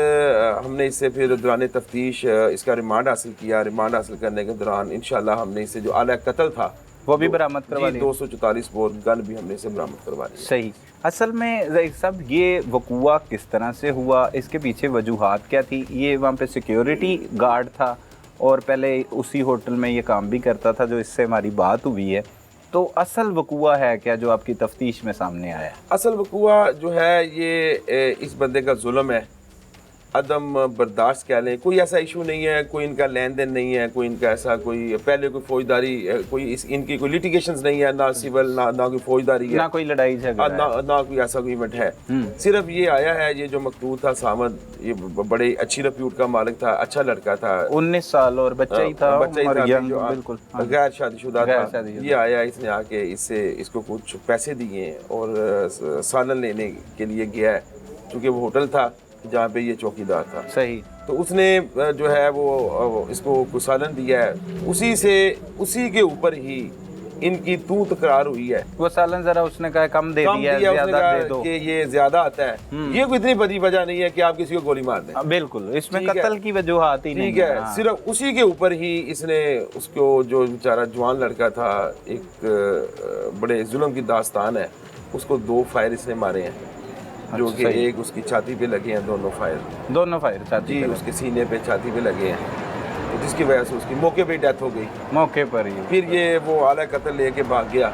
Speaker 5: ہم نے اس سے پھر دوران تفتیش اس کا ریمانڈ حاصل کیا. ریمانڈ حاصل کرنے کے دوران انشاءاللہ ہم نے اس سے جو آلہ قتل تھا
Speaker 1: وہ بھی برآمد کروا لیا.
Speaker 5: 244 بور گن بھی ہم نے اسے برآمد کروا لیا.
Speaker 1: صحیح. اصل میں ظہیر صاحب یہ وقوع کس طرح سے ہوا, اس کے پیچھے وجوہات کیا تھی؟ یہ وہاں پہ سیکیورٹی گارڈ تھا اور پہلے اسی ہوٹل میں یہ کام بھی کرتا تھا جو اس سے ہماری بات ہوئی ہے, تو اصل وقوع ہے کیا جو آپ کی تفتیش میں سامنے آیا؟
Speaker 5: اصل وقوع جو ہے یہ اس بندے کا ظلم ہے, عدم برداشت کہہ لیں. کوئی ایسا ایشو نہیں ہے, کوئی ان کا لین دین نہیں ہے, کوئی ان کا ایسا کوئی پہلے کوئی فوجداری, کوئی ان کی کوئی لٹیگیشنز نہیں ہے, نہ سول نہ کوئی فوجداری ہے,
Speaker 1: نہ کوئی لڑائی جھگڑا,
Speaker 5: نہ کوئی ایسا کوئی ایونٹ ہے. صرف یہ آیا ہے, یہ جو مقتول تھا سامد, یہ بڑے اچھی ریپیوٹ کا مالک تھا, اچھا لڑکا تھا,
Speaker 1: 19 سال اور بچہ ہی تھا,
Speaker 5: بالکل غیر شادی شدہ تھا. یہ آیا, اس نے آ کے اس کو کچھ پیسے دیے اور سالن لینے کے لیے گیا ہے, چونکہ وہ ہوٹل تھا جہاں پہ یہ چوکیدار تھا.
Speaker 1: صحیح.
Speaker 5: تو اس نے جو ہے وہ اس کو کچھ سالن دیا ہے, اسی کے اوپر ہی ان کی تکرار ہوئی ہے.
Speaker 1: وہ سالن ذرا اس نے کہا کم دے دیا, زیادہ دے دو,
Speaker 5: کہ یہ زیادہ آتا ہے. یہ کوئی اتنی بڑی وجہ نہیں ہے کہ آپ کسی کو گولی مار دیں.
Speaker 1: بالکل, اس میں قتل کی وجوہات ہی نہیں.
Speaker 5: ٹھیک ہے, صرف اسی کے اوپر ہی اس نے اس کو, جو بیچارہ جوان لڑکا تھا, ایک بڑے ظلم کی داستان ہے, اس کو 2 فائر اس نے مارے ہیں, جو کہ ایک اس کی چھاتی پہ لگے ہیں, دونوں فائر
Speaker 1: چھاتی
Speaker 5: پہ, اس کے سینے پہ چھاتی پہ لگے ہیں, جس کی وجہ سے اس کی موقع پہ ڈیتھ ہو گئی.
Speaker 1: موقع پر ہی.
Speaker 5: پھر یہ وہ اعلیٰ قتل لے کے بھاگ گیا.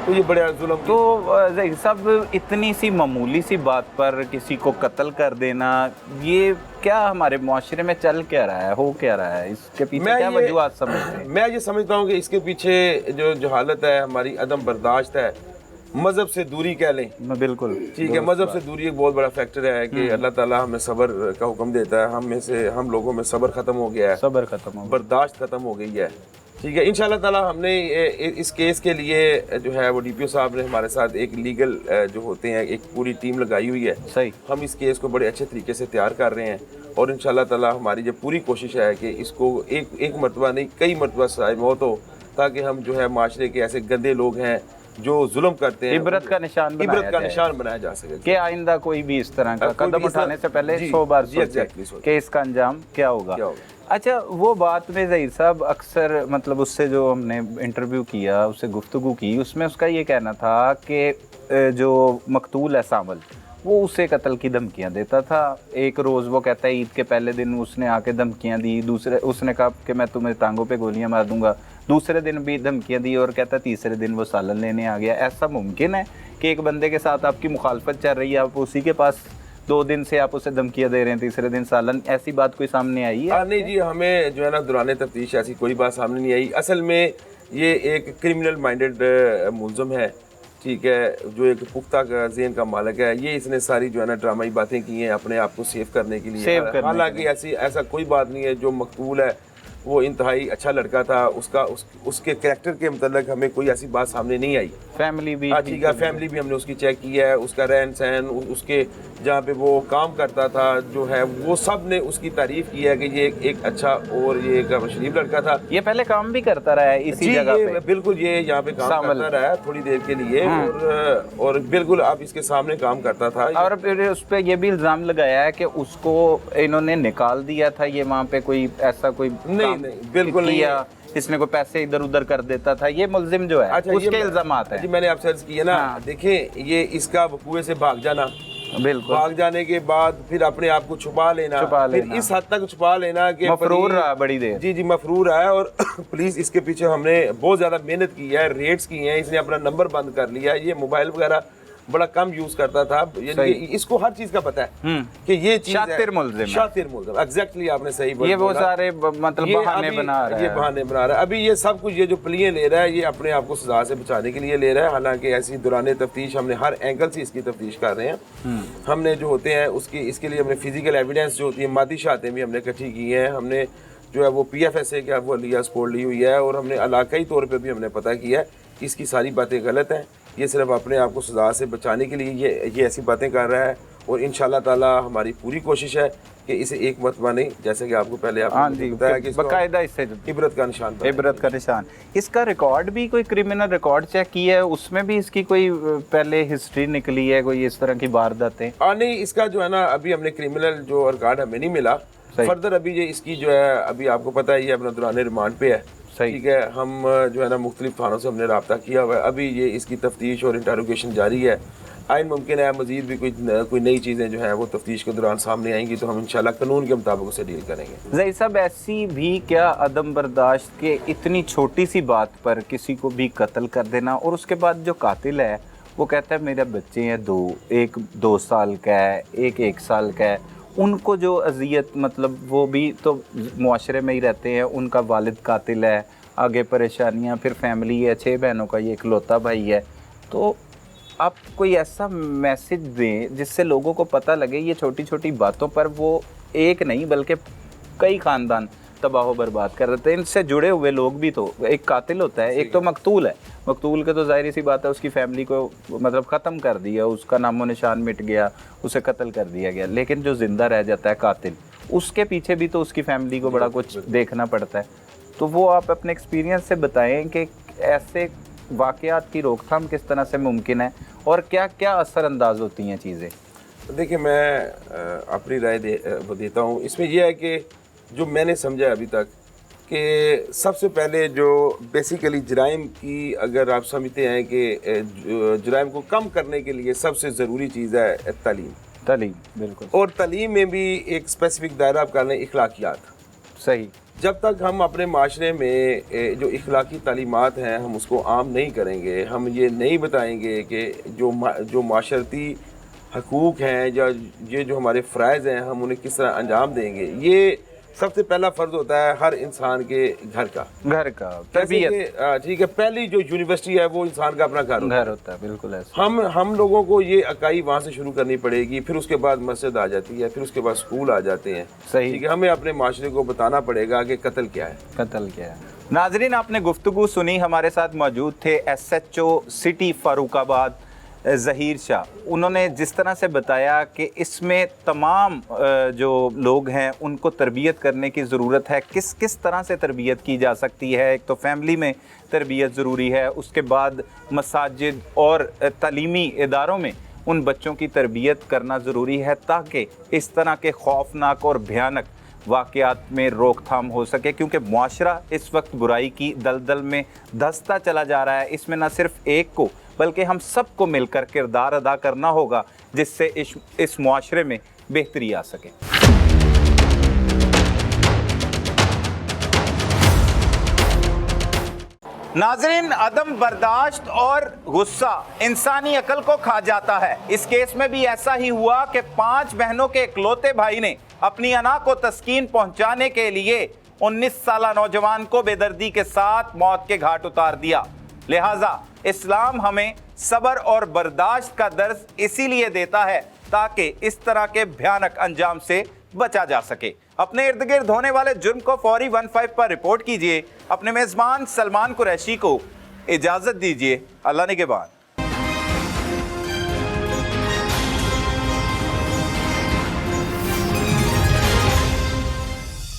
Speaker 5: تو یہ بڑا ظلم.
Speaker 1: تو ظہیر صاحب اتنی سی معمولی سی بات پر کسی کو قتل کر دینا, یہ کیا ہمارے معاشرے میں چل کیا رہا ہے, ہو کیا رہا ہے, اس کے پیچھے کیا وجوہات سمجھتے ہیں؟
Speaker 5: میں یہ سمجھتا ہوں کہ اس کے پیچھے جو حالت ہے ہماری عدم برداشت ہے, مذہب سے دوری کہہ لیں.
Speaker 1: بالکل
Speaker 5: ٹھیک ہے, مذہب سے دوری ایک بہت بڑا فیکٹر ہے کہ اللہ تعالیٰ ہمیں صبر کا حکم دیتا ہے. ہم لوگوں میں صبر ختم ہو گیا ہے,
Speaker 1: صبر ختم ہو,
Speaker 5: برداشت ختم ہو گئی ہے. ٹھیک ہے, انشاءاللہ تعالیٰ ہم نے اس کیس کے لیے جو ہے وہ ڈی پی او صاحب نے ہمارے ساتھ ایک لیگل جو ہوتے ہیں ایک پوری ٹیم لگائی ہوئی ہے.
Speaker 1: صحیح.
Speaker 5: ہم اس کیس کو بڑے اچھے طریقے سے تیار کر رہے ہیں, اور انشاءاللہ تعالیٰ ہماری جو پوری کوشش ہے کہ اس کو ایک مرتبہ نہیں کئی مرتبہ سزائے موت ہو, تاکہ ہم جو ہے معاشرے کے ایسے گندے لوگ ہیں جو ظلم کرتے ہیں,
Speaker 1: عبرت کا نشان
Speaker 5: بنایا جا سکے
Speaker 1: کہ آئندہ کوئی بھی اس طرح کا قدم اٹھانے سے پہلے 100 بار سوچے کہ اس کا انجام کیا ہوگا. اچھا, وہ بات میں ظہیر صاحب اکثر مطلب اس سے جو ہم نے انٹرویو کیا, اس سے گفتگو کی, اس میں اس کا یہ کہنا تھا کہ جو مقتول ہے سامل, وہ اسے قتل کی دھمکیاں دیتا تھا. ایک روز وہ کہتا ہے عید کے پہلے دن اس نے آ کے دھمکیاں دی, اس نے کہا کہ میں تمہیں ٹانگوں پہ گولیاں مار دوں گا, دوسرے دن بھی دھمکیاں دی, اور کہتا ہے تیسرے دن وہ سالن لینے آ گیا. ایسا ممکن ہے کہ ایک بندے کے ساتھ آپ کی مخالفت چل رہی ہے, آپ اسی کے پاس 2 دن سے آپ اسے دھمکیاں دے رہے ہیں, تیسرے دن سالن, ایسی بات کوئی سامنے آئی ہے؟
Speaker 5: نہیں جی, ہمیں جو ہے نا دوران تفتیش ایسی کوئی بات سامنے نہیں آئی. اصل میں یہ ایک کرمنل مائنڈڈ ملزم ہے, ٹھیک ہے, جو ایک پختہ ذہن کا مالک ہے. یہ اس نے ساری جو ہے نا ڈرامائی باتیں کی ہیں اپنے آپ کو سیو کرنے کے لیے. حالانکہ ایسا کوئی بات نہیں ہے. جو مقتول ہے وہ انتہائی اچھا لڑکا تھا, اس کے کریکٹر کے متعلق ہمیں کوئی ایسی بات سامنے نہیں آئی.
Speaker 1: فیملی بھی
Speaker 5: ٹھیک ہے, فیملی بھی ہم نے اس کی چیک کی ہے, اس کا رہن سہن, اس کے جہاں پہ وہ کام کرتا تھا جو ہے, وہ سب نے اس کی تعریف کی ہے کہ یہ ایک اچھا اور یہ ایک شریف لڑکا تھا.
Speaker 1: یہ پہلے کام بھی کرتا رہا ہے اسی جگہ پہ,
Speaker 5: بالکل, یہ یہاں پہ کام کرتا رہا ہے تھوڑی دیر کے لیے, اور بالکل آپ اس کے سامنے کام کرتا تھا.
Speaker 1: اور پھر اس پہ یہ بھی الزام لگایا ہے کہ اس کو انہوں نے نکال دیا تھا, یہ وہاں پہ کوئی ایسا کوئی
Speaker 5: نہیں, بالکل نہیں,
Speaker 1: اس نے کوئی پیسے ادھر ادھر کر دیتا تھا. یہ ملزم جو ہے اس کے الزامات ہیں.
Speaker 5: جی میں نے آپ سے عرض کی ہے نا, دیکھیں یہ اس کا وقوع سے بھاگ جانا,
Speaker 1: بالکل
Speaker 5: بھاگ جانے کے بعد پھر اپنے آپ کو چھپا لینا, پھر اس حد تک چھپا لینا کہ
Speaker 1: مفرور رہا بڑی دیر.
Speaker 5: جی مفرور ہے, اور پولیس اس کے پیچھے ہم نے بہت زیادہ محنت کی ہے, ریڈز کی ہیں. اس نے اپنا نمبر بند کر لیا, یہ موبائل وغیرہ بڑا کم یوز کرتا تھا, یعنی اس کو ہر چیز کا پتہ ہے کہ یہ چیز
Speaker 1: شاطر ملزم.
Speaker 5: ایگزیکٹلی آپ نے صحیح بولا.
Speaker 1: یہ وہ سارے مطلب بہانے بنا رہا ہے,
Speaker 5: یہ بہانے بنا رہا ہے. ابھی یہ سب کچھ یہ جو پلیاں لے رہا ہے یہ اپنے آپ کو سزا سے بچانے کے لیے لے رہا ہے. حالانکہ ایسی دوران تفتیش ہم نے ہر اینگل سے اس کی تفتیش کر رہے ہیں. ہم نے جو ہوتے ہیں اس کے لیے ہم نے فزیکل ایویڈنس جو ہوتی ہے, مادی شہادتیں بھی ہم نے اکٹھی کی ہیں. ہم نے जो है वो PFSA क्या वो लिया स्पोर्ट ली हुई है, और हमने इलाकाई तौर पे भी हमने पता किया है कि इसकी सारी बातें गलत हैं, ये सिर्फ अपने आप को सज़ा से बचाने के लिए ये ऐसी बातें कर रहा है। और इंशाल्लाह ताला हमारी पूरी कोशिश है कि इसे एक मरतबा नहीं, जैसे कि आपको पहले आपने बताया कि
Speaker 1: बाकायदा इससे
Speaker 5: इबरत का निशान बनाया।
Speaker 1: इबरत का निशान। इसका रिकॉर्ड भी कोई क्रिमिनल रिकॉर्ड चेक किया है, उसमें भी इसकी कोई पहले हिस्ट्री निकली है, कोई इस तरह की वारदातें?
Speaker 5: नहीं, इसका जो है ना अभी हमने क्रिमिनल जो रिकॉर्ड हमें नहीं मिला। फर्दर अभी ये इसकी जो है अभी आपको पता है ये अपना दौरान रिमांड पे है, ठीक है। हम जो है ना मुख्तलिफ थानों से हमने रब्ता किया हुआ है, अभी ये इसकी तफ्तीश और इंटरोगेशन जारी है। आइन मुमकिन है मज़ीद भी कोई नई चीज़ें जो हैं वो तफ्तीश के दौरान सामने आएंगी, तो हम इंशाल्लाह कानून के मुताबिक उसे डील करेंगे।
Speaker 1: ज़हीर साहब, ऐसी भी क्या अदम बर्दाश्त के इतनी छोटी सी बात पर किसी को भी कत्ल कर देना, और उसके बाद जो कातिल है वो कहता है मेरे बच्चे हैं दो, एक 2 साल का है, एक 1 साल का है, उनको जो अजियत, मतलब वो भी तो मुआशरे में ही रहते हैं, उनका वालिद कातिल है, आगे परेशानियां, फिर फैमिली है, 6 बहनों का ये इकलौता भाई है। तो आप कोई ऐसा मैसेज दें जिससे लोगों को पता लगे ये छोटी छोटी बातों पर वो एक नहीं बल्कि कई ख़ानदान तबाह बर्बाद कर रहे थे। इनसे जुड़े हुए लोग भी, तो एक कातिल होता है, एक तो मकतूल है, मकतूल के तो ज़ाहिर सी बात है उसकी फैमिली को मतलब ख़त्म कर दिया, उसका नामो निशान मिट गया, उसे कत्ल कर दिया गया। लेकिन जो ज़िंदा रह जाता है कातिल, उसके पीछे भी तो उसकी फैमिली को बड़ा कुछ देखना पड़ता है। तो वो आप अपने एक्सपीरियंस से बताएं कि ऐसे वाक़यात की रोकथाम किस तरह से मुमकिन है और क्या क्या असरअंदाज होती हैं चीज़ें?
Speaker 5: देखिए, मैं अपनी राय देता हूँ। इसमें यह है कि जो मैंने समझा अभी तक कि सबसे पहले जो बेसिकली जराइम की, अगर आप समझते हैं कि जराइम को कम करने के लिए सबसे ज़रूरी चीज़ है तालीम।
Speaker 1: बिल्कुल।
Speaker 5: और तालीम में भी एक स्पेसिफिक दायरा आप कर लें, इखलाकियात।
Speaker 1: सही।
Speaker 5: जब तक हम अपने माशरे में जो इखलाकी तालीमात हैं हम उसको आम नहीं करेंगे, हम ये नहीं बताएंगे कि जो माशरती हकूक़ हैं या ये जो हमारे फ़राइज़ हैं हम उन्हें किस तरह अंजाम देंगे, ये सबसे पहला फ़र्ज़ होता है हर इंसान के घर का तरबियत। ठीक है, पहली जो यूनिवर्सिटी है वो इंसान का अपना घर
Speaker 1: होता है। बिल्कुल ऐसा।
Speaker 5: हम लोगों को ये इकाई वहाँ से शुरू करनी पड़ेगी, फिर उसके बाद मस्जिद आ जाती है, फिर उसके बाद स्कूल आ जाते हैं।
Speaker 1: सही।
Speaker 5: ठीक है, हमें अपने माशरे को बताना पड़ेगा कि कत्ल क्या है।
Speaker 1: नाजरीन, आपने गुफ्तगू सुनी, हमारे साथ मौजूद थे SHO सिटी फ़ारुखाबाद ज़हीर शाह। उन्होंने जिस तरह से बताया कि इसमें तमाम जो लोग हैं उनको तरबियत करने की ज़रूरत है, किस तरह से तरबियत की जा सकती है। एक तो फैमिली में तरबियत ज़रूरी है, उसके बाद मसाजिद और तालीमी इदारों में उन बच्चों की तरबियत करना ज़रूरी है ताकि इस तरह के खौफनाक और भयानक वाक़यात में रोकथाम हो सके, क्योंकि मुआशरा इस वक्त बुराई की दलदल में धंसता चला जा रहा है। इसमें न सिर्फ एक को बल्कि हम सब को मिलकर किरदार अदा करना होगा जिससे इस मुआशरे में बेहतरी आ सके। नाज़रीन, अदम बर्दाश्त और गुस्सा इंसानी अकल को खा जाता है। इस केस में भी ऐसा ही हुआ कि 5 बहनों के इकलौते भाई ने अपनी अना को तस्कीन पहुंचाने के लिए 19 साला नौजवान को बेदर्दी के साथ मौत के घाट उतार दिया। लिहाजा इस्लाम हमें सब्र और बर्दाश्त का दर्स इसीलिए देता है ताकि इस तरह के भयानक अंजाम से बचा जा सके। अपने इर्द गिर्द होने वाले जुर्म को फौरी 15 पर रिपोर्ट कीजिए। अपने मेज़बान सलमान कुरैशी को इजाज़त दीजिए। अल्लाह निगहबान।